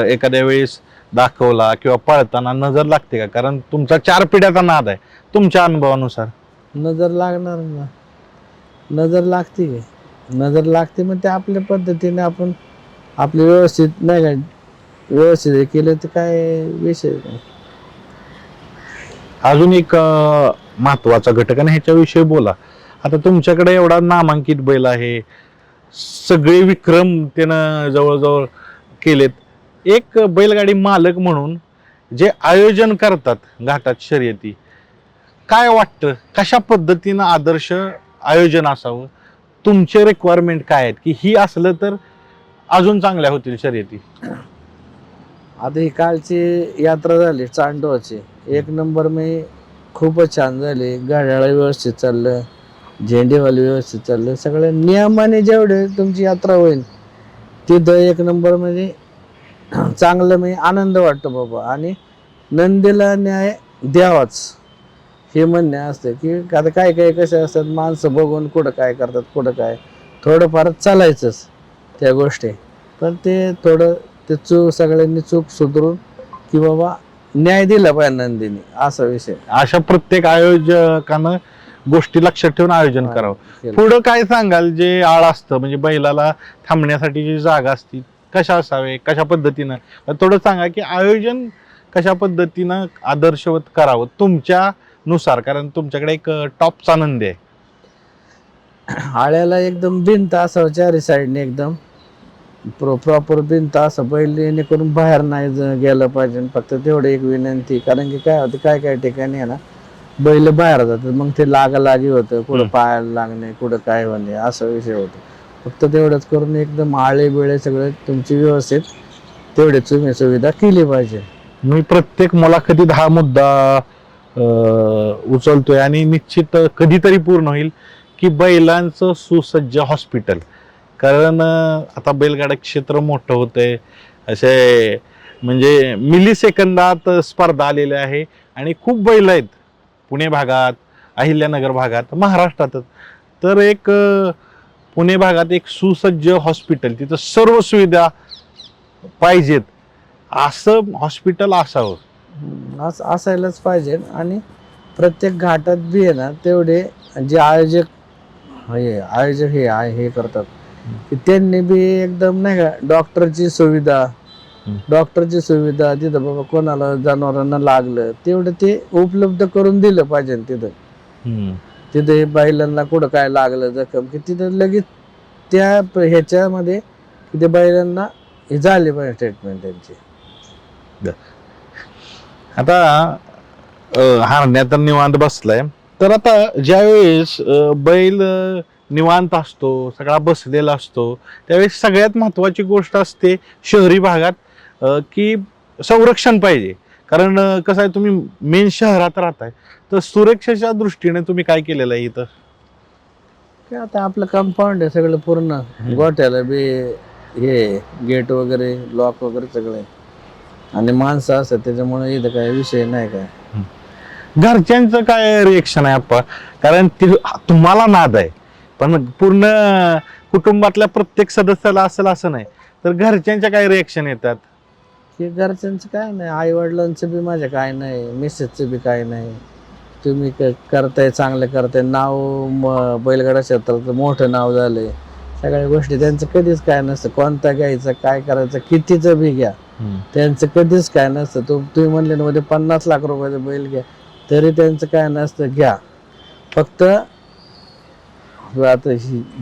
एखाद्या वेळेस दाखवला किंवा पळताना नजर लागते का? कारण तुमचा 4 पिढ्याचा नाद आहे, तुमच्या अनुभवानुसार. नजर लागणार ना, नजर लागते की नजर लागते. मग ते आपल्या पद्धतीने आपण आपले व्यवस्थित नाही का व्यवस्थित हे केलं तर काय विषय नाही. अजून एक महत्वाचा घटक, आणि ह्याच्याविषयी बोला. आता तुमच्याकडे एवढा नामांकित बैल आहे, सगळे विक्रम त्यानं जवळजवळ केलेत. एक बैलगाडी मालक म्हणून जे आयोजन करतात घाटात शर्यती, काय वाटतं कशा पद्धतीनं आदर्श आयोजन असावं? तुमचे रिक्वायरमेंट काय आहेत की ही असलं तर अजून चांगल्या होतील शर्यती? आता ही कालची यात्रा झाली चांडोची, एक नंबर मी खूपच छान झाली. गाड्याला व्यवस्थित चाललं, झेंडेवाले व्यवस्थित चाललं, सगळ्या नियमाने जेवढे तुमची यात्रा होईल तिथं एक नंबर म्हणजे चांगलं मी आनंद वाटतो बाबा. आणि नंदीला न्याय द्यावाच हे म्हणणे असतं की आता काय काय कसे असतात माणसं बघून कुठं काय करतात कुठं काय, थोडंफार चालायचंच त्या गोष्टी. पण ते थोडं ते सगळ्यांनी चूक सुधरून की बाबा न्याय दिला पाहिजे नंदीने, असा विषय. अशा प्रत्येक आयोजकानं गोष्टी लक्षात ठेवून आयोजन करावं. पुढं काय सांगाल जे आळ असतं, म्हणजे बैलाला थांबण्यासाठी जी जागा असती कशा असावे, कशा पद्धतीनं थोडं सांगा की आयोजन कशा पद्धतीनं आदर्शवत करावं तुमच्यानुसार, कारण तुमच्याकडे एक टॉपचा नंदी आहे. आळ्याला एकदम भिंत असावं चारी साईडने, एकदम प्रॉपर भिंत असं बैल करून बाहेर नाही गेलं पाहिजे. फक्त तेवढं एक विनंती, कारण की काय होतं काय काय ठिकाणी आहे ना बैल बाहेर जातात, मग ते लागालागी होतं, कुठं पायाला लागणे कुठं काय होणे असा विषय होतो. फक्त तेवढंच करून एकदम आळे बिळे सगळं तुमची व्यवस्थित तेवढी तुम्ही सुविधा केली पाहिजे. मी प्रत्येक मुलाखतीत हा मुद्दा उचलतोय आणि निश्चित कधीतरी पूर्ण होईल की बैलांचं सुसज्ज हॉस्पिटल. कारण आता बैलगाडा क्षेत्र मोठं होतंय, असे म्हणजे मिली सेकंदात स्पर्धा आलेल्या आहे आणि खूप बैल आहेत पुणे भागात, अहिल्यानगर भागात, महाराष्ट्रातच. तर एक पुणे भागात एक सुसज्ज हॉस्पिटल, तिथं सर्व सुविधा पाहिजेत असं हॉस्पिटल असावं. असं असायलाच पाहिजे. आणि प्रत्येक घाटात बी आहे ना तेवढे जे आयोजक हे करतात की त्यांनी बी एकदम नाही का डॉक्टरची सुविधा तिथं बाबा कोणाला जनावरांना लागलं तेवढं ते उपलब्ध करून दिलं पाहिजे. तिथे बैलांना कुठं काय लागलं जखम की तिथं लगेच त्या ह्याच्यामध्ये ते बैलांना हे झाले पाहिजे ट्रीटमेंट त्यांची. आता हरण्या तर निवांत बसलाय, तर आता ज्यावेळेस बैल निवांत असतो, सगळा बसलेला असतो, त्यावेळेस सगळ्यात महत्वाची गोष्ट असते शहरी भागात की संरक्षण पाहिजे. कारण कसं आहे, तुम्ही मेन शहरात राहताय, तर सुरक्षेच्या दृष्टीने तुम्ही काय केलेलं आहे इथं? काय आता आपलं कंपाऊंड आहे सगळं पूर्ण, गोठ्याला बी हे गेट वगैरे लॉक वगैरे सगळं आहे. आणि माणसं असतात त्याच्यामुळे इथं काय विषय नाही काय. घरच्यांचं काय रिएक्शन आहे आप्पा? कारण तुम्हाला नाद आहे, पण पूर्ण कुटुंबातल्या प्रत्येक सदस्याला असेल असं नाही, तर घरच्यांच्या काय रिएक्शन येतात? की घरच्यांचं काय नाही, आई वडिलांचं बी माझ्या काय नाही, मिसेसचं बी काय नाही. तुम्ही करताय, चांगलं करताय, नाव बैलगाडा क्षेत्राचं मोठं नाव झालंय, सगळ्या गोष्टी त्यांचं कधीच काय नसतं. कोणता घ्यायचं, काय करायचं, कितीचं बी घ्या, त्यांचं कधीच काय नसतं. तुम्ही म्हणले ना मध्ये 50 लाख रुपयाचं बैल घ्या, तरी त्यांचं काय नसतं, घ्या. फक्त आता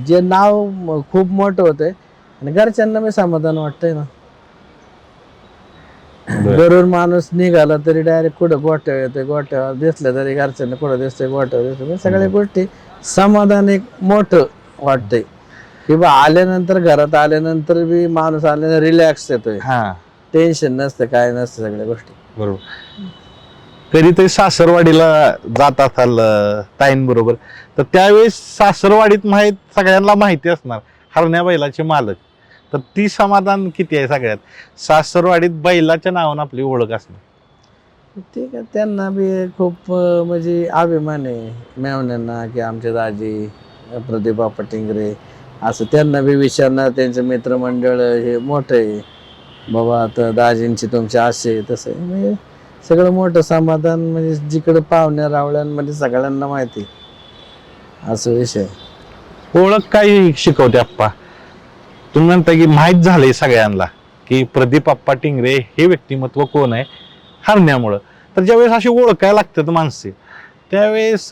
जे नाव खूप मोठं होतंय आणि घरच्यांना बी समाधान वाटतंय ना. घरून माणूस निघाला तरी डायरेक्ट कुठं गोठ्यावर येतोय, गोठ्यावर दिसलं तरी घरच्यांना कुठं दिसतंय, गोठ्यावर दिसतोय. सगळ्या गोष्टी समाधान एक मोठं वाटतंय की बा आल्यानंतर, घरात आल्यानंतर बी माणूस आल्यानंतर रिलॅक्स येतोय, टेन्शन नसतं, काय नसतं, सगळ्या गोष्टी. बरोबर. कधीतरी सासरवाडीला जात असाल ताईंबरोबर, तर त्यावेळेस सासरवाडीत सगळ्यांना माहिती असणार हरण्या बैलाचे मालक, तर ती समाधान किती आहे सगळ्यात? सासरवाडीत बैलाच्या नावानं आपली ओळख असणार. ठीक आहे, त्यांना बी खूप म्हणजे अभिमान आहे मेवण्यांना की आमचे दाजी प्रदीप बाप्पा टिंगरे, असं त्यांना बी विचारणार. त्यांचं मित्रमंडळ हे मोठं आहे बाबा, आता दाजींची तुमची असे तसं आहे. म्हणजे सगळं मोठं समाधान, म्हणजे जिकडं पाहुण्या रावळ्यांमध्ये सगळ्यांना माहिती, असं विषय. ओळख काय शिकवते आप्पा? तुम्ही म्हणता की माहीत झालंय सगळ्यांना की प्रदीप आप्पा टिंगरे हे व्यक्तिमत्व कोण आहे हरण्यामुळं, तर ज्यावेळेस अशी ओळखायला लागतात माणसे, त्यावेळेस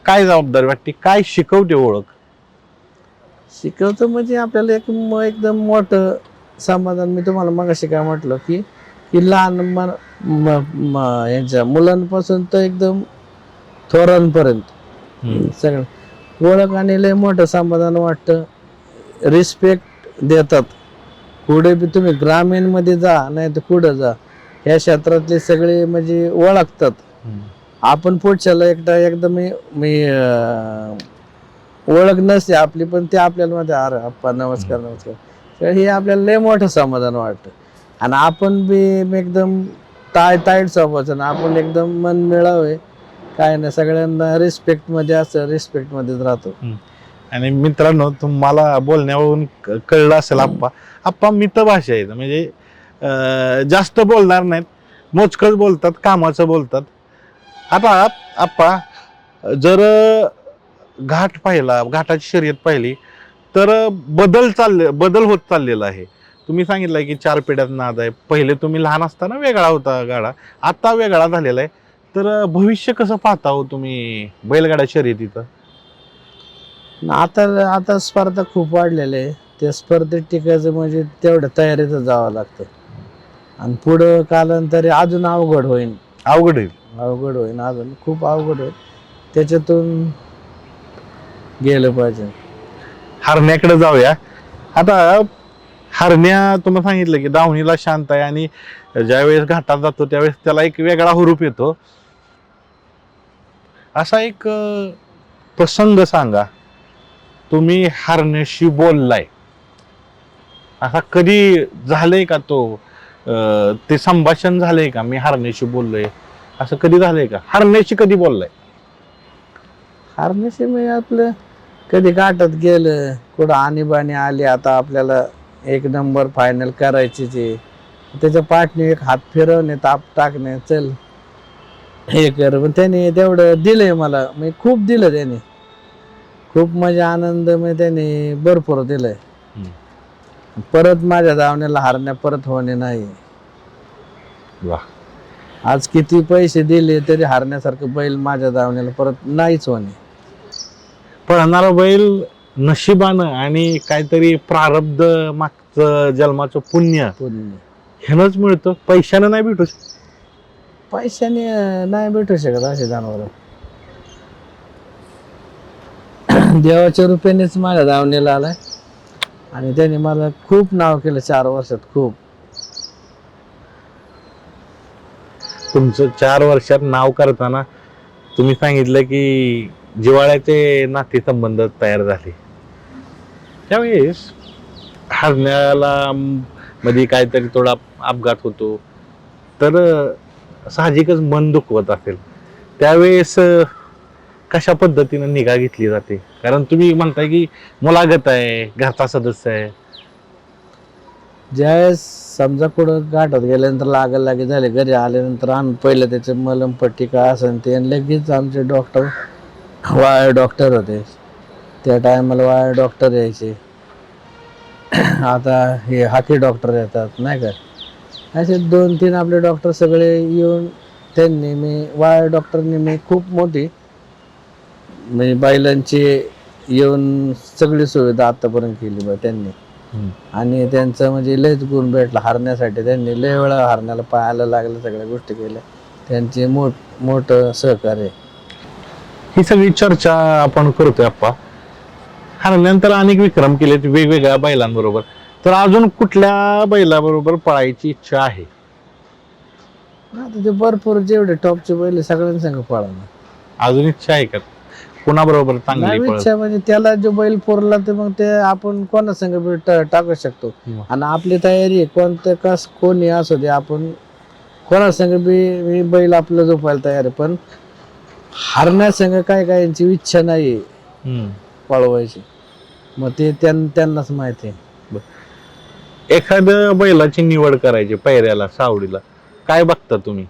काय जबाबदारी वाटते, काय शिकवते ओळख? शिकवतं म्हणजे आपल्याला एकदम मोठं समाधान. मी तुम्हाला मगाशी काय म्हटलं की लहान यांच्या मुलांपासून तर एकदम थोरांपर्यंत सगळं ओळख आणि लय मोठं समाधान वाटतं. रिस्पेक्ट देतात. पुढे बी तुम्ही ग्रामीण मध्ये जा नाही तर पुढे जा, ह्या क्षेत्रातले सगळे म्हणजे ओळखतात. आपण पुढच्याला एकदम ओळख नसते आपली, पण ते आपल्याला मध्ये अरे अप्पा नमस्कार नमस्कार, तर हे आपल्याला लय मोठं समाधान वाटतं. आणि आपण बी एकदम टाईट स्वभावाचं ना, आपण एकदम मन मिळावे काय नाही, सगळ्यांना रिस्पेक्ट मध्ये असं रिस्पेक्ट मध्येच राहतो. आणि मित्रांनो, तुम्हाला बोलण्यावरून कळलं असेल आप्पा मितभाषा आहेत, म्हणजे जास्त बोलणार नाहीत, मोजकच बोलतात, कामाचं बोलतात. आता आप्पा जर घाट पाहिला, घाटाची शर्यत पाहिली, तर बदल होत चाललेला आहे. तुम्ही सांगितलं की 4 पिढ्यात नाद आहे. पहिले तुम्ही लहान असताना वेगळा होता गाडा, आता वेगळा झालेला आहे. तर भविष्य कसं पाहता हो तुम्ही बैलगाडा शर्यतीचं? आता स्पर्धा खूप वाढलेल्या आहे. त्या स्पर्धेत टिकायचं म्हणजे तेवढ्या तयारीतच जावं लागतं. आणि पुढं कालांतरी अजून अवघड होईल, अजून खूप अवघड होईल. त्याच्यातून गेलं पाहिजे. हरण्याकडे जाऊया. आता हरण्या तुम्हाला सांगितलं की दावणीला शांत आहे, आणि ज्यावेळेस घाटात जातो त्यावेळेस त्याला एक वेगळा हुरूप येतो. असा एक प्रसंग सांगा, तुम्ही हरण्याशी बोललाय, असा कधी झालंय का? ते संभाषण झालंय का, मी हरण्याशी बोललोय, असं कधी झालंय का? हरण्याशी कधी बोललाय? हरण्याशी म्हणजे आपलं कधी घाटात गेलं, कुठं आणीबाणी आली, आता आपल्याला 1 नंबर फायनल करायचीच आहे, त्याच्या पाठने एक हात फिरवणे, ताप टाकणे, चल हे कर. पण त्याने तेवढं दिलंय मला, म्हणजे खूप दिलं त्याने, खूप म्हणजे आनंद म्हणजे त्याने भरपूर दिलंय. परत माझ्या धावण्याला हरण्या परत होणे नाही. आज किती पैसे दिले तरी हरण्यासारखं बैल माझ्या धावण्याला परत नाहीच होणे. पळणारा बैल नशिबानं आणि काहीतरी प्रारब्ध, मागचं जन्माचं पुण्य ह्यानंच मिळतं, पैशानं नाही भेटू. पैशाने नाही भेटू शकत असे जनावर. देवाच्या रूपानेच माझ्या धावणीला आलाय आणि त्याने मला खूप नाव केलं 4 वर्षात, खूप. तुमचं 4 वर्षात नाव करताना तुम्ही सांगितलं की जिव्हाळ्याचे नातेसंबंध तयार झाले. त्यावेळेस हरण्याला मध्ये काहीतरी थोडा अपघात होतो, तर साहजिकच मन दुखवत असेल. त्यावेळेस कशा पद्धतीनं निगा घेतली जाते? कारण तुम्ही म्हणताय की मुलागत आहे, घरचा सदस्य आहे. ज्यावेळेस समजा कुठं गाठात गेल्यानंतर लागे झाले, घरी आल्यानंतर आम्ही पहिलं त्याचे मलमपट्टी काय असेल ते, आणि लगेच आमचे डॉक्टर वायर डॉक्टर होते त्या टायमाला, वायर डॉक्टर यायचे. आता हे हाकी डॉक्टर येतात नाही का, असे 2-3 आपले डॉक्टर सगळे येऊन त्यांनी वायर डॉक्टरनी मी खूप मोठी म्हणजे बैलांची येऊन सगळी सुविधा आतापर्यंत केली बा त्यांनी. आणि त्यांचं म्हणजे लयच गुण भेटला हरण्यासाठी. त्यांनी लय वेळा हरण्याला पाहायला लागलं, सगळ्या गोष्टी केल्या. त्यांचे मोठं सहकार्य. ही सगळी चर्चा आपण करतोय आप्पा. हरण्यानंतर अनेक विक्रम केलेत वेगवेगळ्या बैलांबरोबर, तर अजून कुठल्या बैलाबरोबर पळायची इच्छा आहे? आता ते भरपूर जेवढे टॉपचे बैल सगळ्यांसंग पळाला. अजून इच्छा आहे का कुणाबरोबर चांगली नाही पळत? इच्छा म्हणजे त्याला जो बैल पुरला तर मग ते आपण कोणासंग बी टाकू शकतो. आणि आपली तयारी आहे, कोणतं कोणी असू दे, आपण कोणासंग बी मी बैल आपलं झोपायला तयार आहे. पण हरण्यासंग काय यांची इच्छा नाही पळवायची, मग ते त्यांनाच माहिती आहे. एखाद्या बैलाची निवड करायची पायऱ्याला, सावडीला, काय बघता तुम्ही?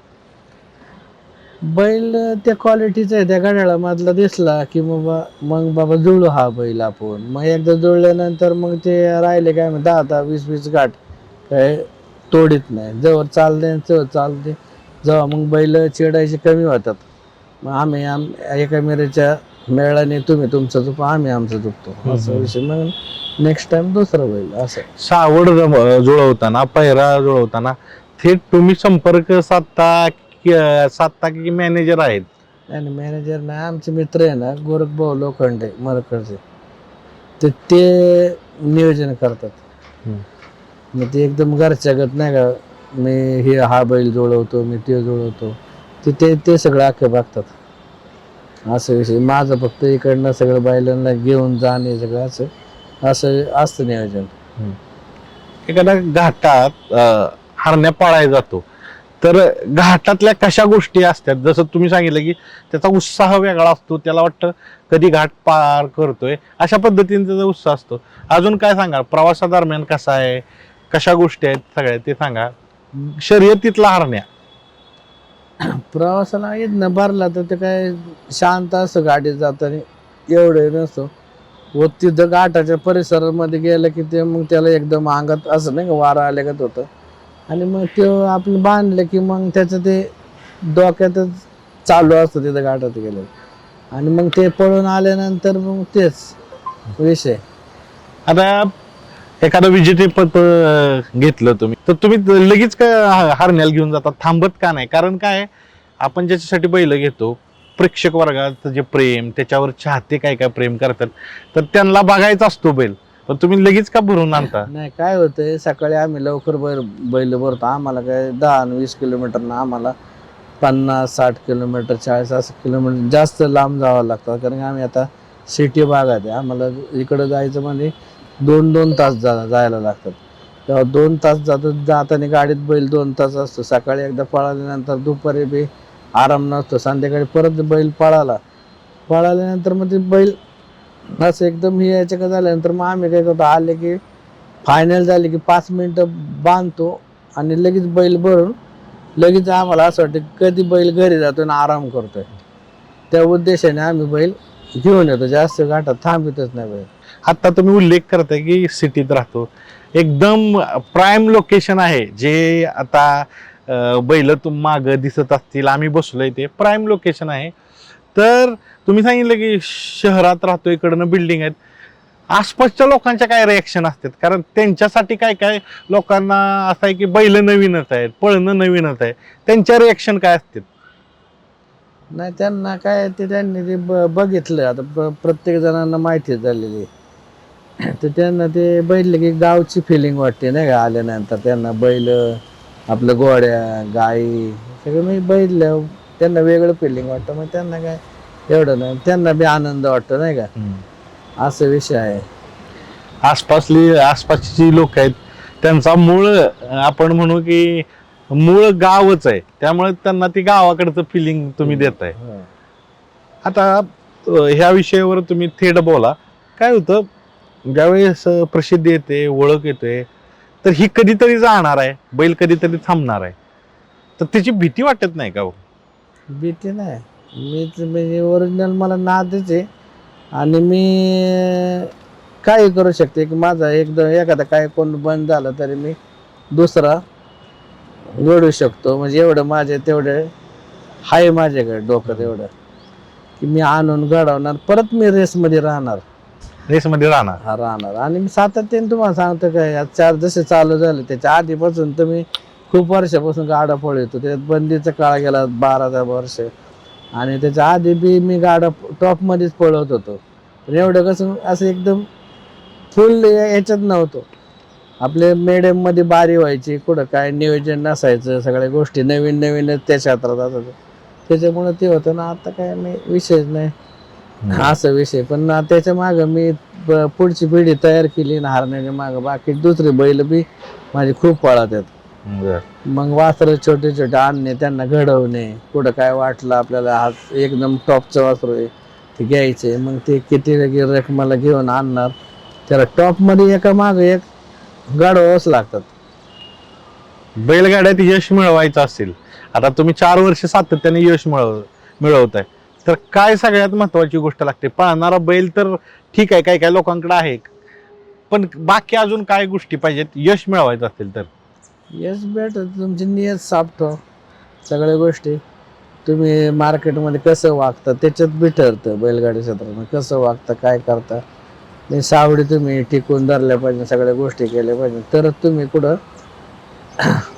बैल त्या क्वालिटीचा आहे, त्या गाड्यामधला दिसला की मग बाबा जुळू हा बैल आपण. मग एकदा जुळल्यानंतर मग ते राहिले काय 10-10, 20-20 गाठ काय तोडीत नाही. जवळ चालते जेव्हा मग बैल चिडायचे कमी होतात, मग आम्ही एका मेरेच्या मेळाने तुम्ही तुमचं झोप, आम्ही आमचं झोपतो, असा विषय. मग नेक्स्ट टाइम दुसरं बैल असं. सावड जुळवताना, पायरा जुळवताना थेट तुम्ही संपर्क साधता की मॅनेजर आहेत? आणि मॅनेजर नाही, आमचे मित्र आहे ना गोरखभाऊ लोखंडे मरकडचे, ते नियोजन करतात. मग ते एकदम घरच्यागत नाही का, मी हा बैल जुळवतो, मी ते जुळवतो, ते सगळं अख्खे बघतात. असं विषय. माझं फक्त इकडनं सगळं बैलांना घेऊन जाणे सगळं असं असतं नियोजन. एखाद्या घाटात हरण्या पाळायला जातो, तर घाटातल्या कशा गोष्टी असतात? जसं तुम्ही सांगितलं की त्याचा उत्साह वेगळा असतो, त्याला वाटतं कधी घाट पार करतोय, अशा पद्धतीने त्याचा उत्साह असतो. अजून काय सांगा प्रवासादरम्यान कसा आहे, कशा गोष्टी आहेत सगळ्या ते सांगा. शर्यतीतला हरण्या प्रवासाला येत ना भरला तर ते काय शांत असतं गाडीत जाताना, एवढं नसतो. व तिथं घाटाच्या परिसरामध्ये गेलं की ते मग त्याला एकदम अंगात असं नाही का वारा आल्यागत होतं. आणि मग ते आपलं बांधलं की मग त्याचं ते डोक्यातच चालू असतं तिथं घाटात गेलं. आणि मग ते पळून आल्यानंतर मग तेच विषय. आता एखादं विजेतेपद घेतलं तुम्ही, तर तुम्ही लगेच काय हरण्याला घेऊन जातात, थांबत का नाही? कारण काय, आपण ज्याच्यासाठी बैल घेतो, प्रेक्षक वर्गाचं जे प्रेम, त्याच्यावर चाहते काय प्रेम करतात, तर त्यांना बघायचा असतो बैल, पण तुम्ही लगेच का भरून आणता? नाही, काय होतंय, सकाळी आम्ही लवकर बैल भरतो. आम्हाला काय 10-20 किलोमीटर, आम्हाला 50-60 किलोमीटर, 40 असं किलोमीटर जास्त लांब जावं लागतं. कारण आम्ही आता सिटी भागात आहे, आम्हाला इकडं जायचं म्हणजे 2-2 तास जायला लागतात. तेव्हा 2 तास जाताना गाडीत बैल 2 तास असतो. सकाळी एकदा पळाल्यानंतर दुपारी बी आराम नसतो, संध्याकाळी परत बैल पळाल्यानंतर मग ते बैल असं एकदम हे याच्या का झाल्यानंतर मग आम्ही काय करतो, आले की फायनल झाले की 5 मिनिटं बांधतो आणि लगेच बैल भरून लगेच आम्हाला असं वाटतं कधी बैल घरी जातो आणि आराम करतोय. त्या उद्देशाने आम्ही बैल घेऊन येतो, जास्त घाटात थांबितच नाही बैल. आता तुम्ही उल्लेख करताय की सिटीत राहतो, एकदम प्राईम लोकेशन आहे, जे आता बैल माग दिसत असतील, आम्ही बसलोय ते प्राईम लोकेशन आहे. तर तुम्ही सांगितलं की शहरात राहतो, इकडनं बिल्डिंग आहेत, आसपासच्या लोकांच्या काय रिॲक्शन असतात? कारण त्यांच्यासाठी काय लोकांना असं आहे की बैल नवीनच आहेत, पळणं नवीनच आहे, त्यांच्या रिॲक्शन काय असतात? नाही, त्यांना काय त्यांनी ते बघितलं, आता प्रत्येक जणांना माहिती झालेली, तर त्यांना ते बैल की गावची फिलिंग वाटते नाही का, आल्यानंतर त्यांना बैल आपल्या गोड्या गाई सगळं मी बघितलं, त्यांना वेगळं फिलिंग वाटतं, मग त्यांना काय एवढं नाही, त्यांना बी आनंद वाटतो नाही का, असं विषय आहे. आसपासची जी लोक आहेत त्यांचा मूळ आपण म्हणू की मूळ गावच आहे, त्यामुळे त्यांना ती गावाकडचं फिलिंग तुम्ही देताय. आता ह्या विषयावर तुम्ही थेट बोला. काय होतं, ज्यावेळेस प्रसिद्धी येते, ओळख येते, तर ही कधीतरी जाणार आहे, बैल कधीतरी थांबणार आहे, तर त्याची भीती वाटत नाही का हो? भीती नाही, मीच म्हणजे ओरिजिनल मला नादच आहे आणि मी काही करू शकते की माझा एकदम एखादा काय कोण बंद झालं तरी मी दुसरा घडू शकतो. म्हणजे एवढं माझे तेवढे आहे माझ्याकडे डोकं एवढं की मी आणून घडवणार, परत मी रेसमध्ये राहणार. रेसमध्ये राहणार. हा राहणार. आणि मी सातत्याने तुम्हाला सांगतो काय, आज 4 जसे चालू झाले त्याच्या आधीपासून तर मी खूप वर्षापासून गाडा पळवतो. त्याच्यात बंदीचा काळ गेला 12 वर्ष, आणि त्याच्या आधी बी मी गाडा टॉपमध्येच पळवत होतो. पण एवढं कसं असं एकदम फुल याच्यात नव्हतो. आपले मीडियममध्ये बारी व्हायची, कुठं काय नियोजन नसायचं, सगळ्या गोष्टी नवीन नवीनच त्या क्षेत्रात असायचं, त्याच्यामुळं ते होतं ना. आता काय मी विषयच नाही असं विषय. पण ना त्याच्या मागं मी पुढची पिढी तयार केली ना हरण्याच्या मागं. बाकी दुसरे बैल बी माझे खूप पळत आहेत. मग वासरं छोटे छोटे आणणे, त्यांना घडवणे, कुठं काय वाटलं आपल्याला हा एकदम टॉपचं वासरू आहे ते घ्यायचे, मग ते किती गिऱ्हाईक मला घेऊन आणणार, त्याला टॉपमध्ये एका मागं एक घडवावंच लागतात. बैलगाड्यात यश मिळवायचं असेल, आता तुम्ही 4 वर्ष सातत्याने यश मिळवताय, तर काय सगळ्यात महत्वाची गोष्ट लागते? पळणारा बैल तर ठीक आहे, काय काय लोकांकडे आहे, पण बाकी अजून काय गोष्टी पाहिजेत यश मिळवायचं असेल तर? यश भेटत तुमची नियत साफ ठेवा. सगळ्या गोष्टी तुम्ही मार्केटमध्ये कसं वागता त्याच्यात बी ठरतं. बैलगाडी क्षेत्रात कसं वागता, काय करता, नाही सावडी तुम्ही टिकून धरल्या पाहिजे, सगळ्या गोष्टी केल्या पाहिजे, तरच तुम्ही कुठं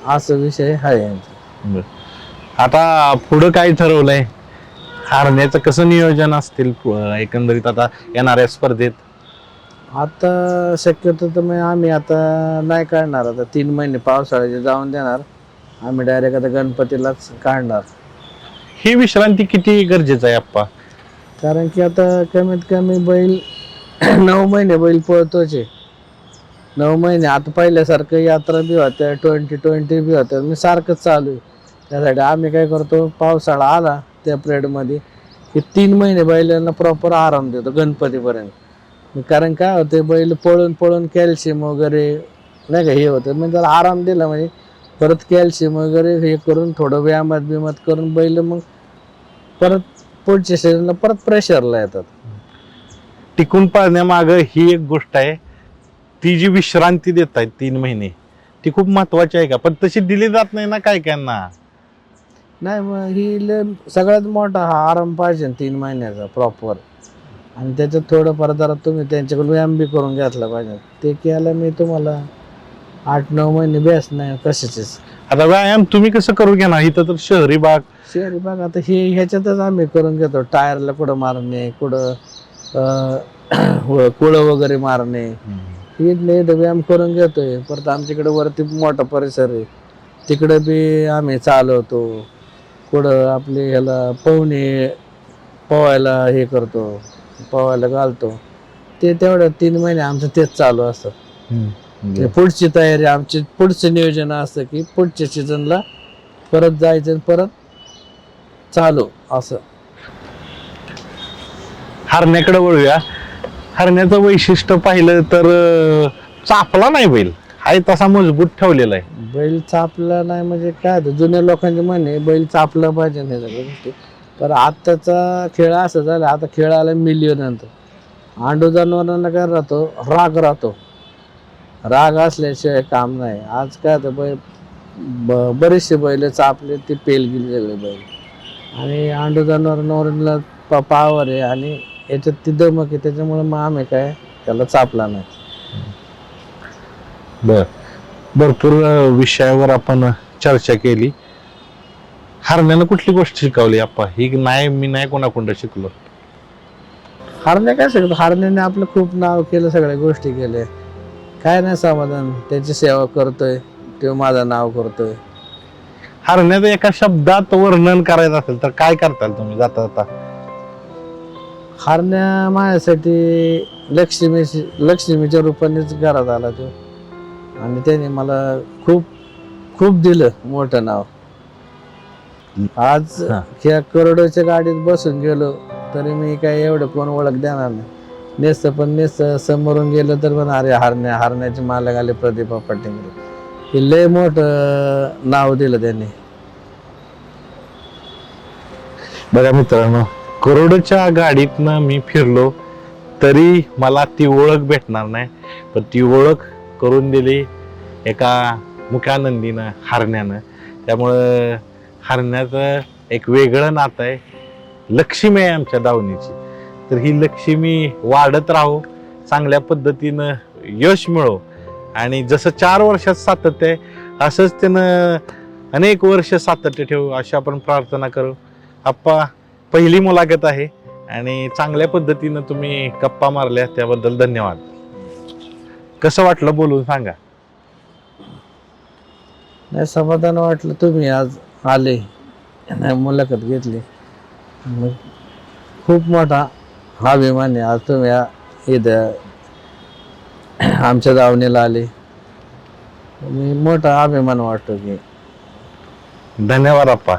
असं विषय आहे यांचा. आता पुढं काय ठरवलंय? हारण्याचं कसं नियोजन असतील एकंदरीत आता येणाऱ्या स्पर्धेत? आता शक्यतो तर मग आम्ही आता नाही काढणार. आता 3 महिने पावसाळ्याचे जाऊन देणार, आम्ही डायरेक्ट आता गणपतीलाच काढणार. ही विश्रांती किती गरजेचं आहे आप्पा? कारण की आता कमीत कमी बैल 9 महिने बैल पळतोच आहे. 9 महिने आता पहिल्यासारखं यात्रा बी होत्या, 2020 बी होत्या, मी सारखंच चालू आहे. त्यासाठी आम्ही काय करतो, पावसाळा आला त्या पिरियडमध्ये की 3 महिने बैलांना प्रॉपर आराम देतो गणपतीपर्यंत. कारण काय होते, बैल पळून पळून कॅल्शियम वगैरे नाही का हे होतं, म्हणजे त्याला आराम दिला म्हणजे परत कॅल्शियम वगैरे हे करून थोडं व्यायामात करून बैल मग परत पुढच्या शरीराला परत प्रेशरला येतात. टिकून पाळण्यामागं ही एक गोष्ट आहे, ती जी विश्रांती देत आहेत 3 महिने, ती खूप महत्वाची आहे का? पण तशी दिली जात नाही ना काय कायांना. नाही मग ही सगळ्यात मोठा हा आराम पाहिजे 3 महिन्याचा प्रॉपर, आणि त्याच्यात थोडंफार जरा तुम्ही त्यांच्याकडून व्यायाम बी करून घेतला पाहिजे. ते केलं मी तुम्हाला 8-9 महिने बेस्ट नाही कशाचेच. आता व्यायाम तुम्ही कसं करू घेणार? इथं तर शहरी भाग आता ह्याच्यातच आम्ही करून घेतो. टायरला कुठं मारणे, कुठं कुळं वगैरे मारणे, इथले व्यायाम करून घेतोय. परत आमच्याकडे वरती मोठा परिसर आहे, तिकडे बी आम्ही चालवतो. कुठं आपले ह्याला पोहायला हे करतो, पोहायला घालतो. ते तेवढं 3 महिने आमचं तेच चालू असतं. पुढची तयारी आमची, पुढचं नियोजन असतं की पुढच्या सीझनला परत जायचं, परत चालू असं. हरण्याकडे वळूया. हरण्याचं वैशिष्ट्य पाहिलं तर चापला नाही बैल, आहे तसा मजबूत ठेवलेला आहे. बैल चापला नाही म्हणजे काय होतं, जुन्या लोकांचे म्हणे बैल चापलं पाहिजे नाही सगळ्या गोष्टी. पण आत्ताचा खेळ असं झाला, आता खेळाला मिलियनंतर आंडू जनावरांना काय राहतो, राहतो. राग असल्याशिवाय काम नाही. आज काय होतं, बरेचसे बैल चापले, ते पेल गेले सगळे बैल. आणि आंडू जनावरांना पावर आहे आणि याच्यात ती दमक आहे, त्याच्यामुळे मग आम्ही काय त्याला चापला नाही. भरपूर विषयावर आपण चर्चा केली. हरण्यानं कुठली गोष्ट शिकवली आप्पा? ही नाही, मी नाही कोणाकोणा शिकलो. हारण्या काय सांगतो, हारण्याने आपलं खूप नाव केलं, सगळ्या गोष्टी केल्या, काय नाही समाधान. त्याची सेवा करतोय, तो माझं नाव करतोय, हरण्याचं एका शब्दात वर्णन करायचं असेल तर काय करताल तुम्ही जाता जाता? हरण्या माझ्यासाठी लक्ष्मीच्या रूपानेच घरात आला तो, आणि त्याने मला खूप खूप दिलं मोठं नाव. आज हा. ह्या करोडोच्या गाडीत बसून गेलो तरी मी काय एवढं कोण ओळख देणार नाही. नेसतं समोरून गेलं तर पण अरे हरण्याचे मालक आले प्रदीपा पाटेंगरे, हे लय मोठं नाव दिलं त्यांनी. बघा मित्रांनो, करोडच्या गाडीतनं मी फिरलो तरी मला ती ओळख भेटणार नाही, पण ती ओळख करून दिली एका मुख्यानंदीनं, हरण्यानं. त्यामुळं हरण्याचं एक वेगळं नातं आहे. लक्ष्मी आहे आमच्या दावणीची, तर ही लक्ष्मी वाढत राहो, चांगल्या पद्धतीनं यश मिळो, आणि जसं 4 वर्षात सातत्य आहे असंच त्यानं अनेक वर्ष सातत्य ठेवू अशी आपण प्रार्थना करू. आप्पा, पहिली मुलाखत आहे आणि चांगल्या पद्धतीनं तुम्ही गप्पा मारल्या त्याबद्दल धन्यवाद. कसं वाटलं बोलून सांगा. नाही, समाधान वाटलं तुम्ही आज आले, नाही मुलाखत घेतली. मग खूप मोठा अभिमान आहे आज तुम्ही इथं आमच्या दावणीला आले. मी मोठा अभिमान वाटतो की धन्यवाद आप्पा.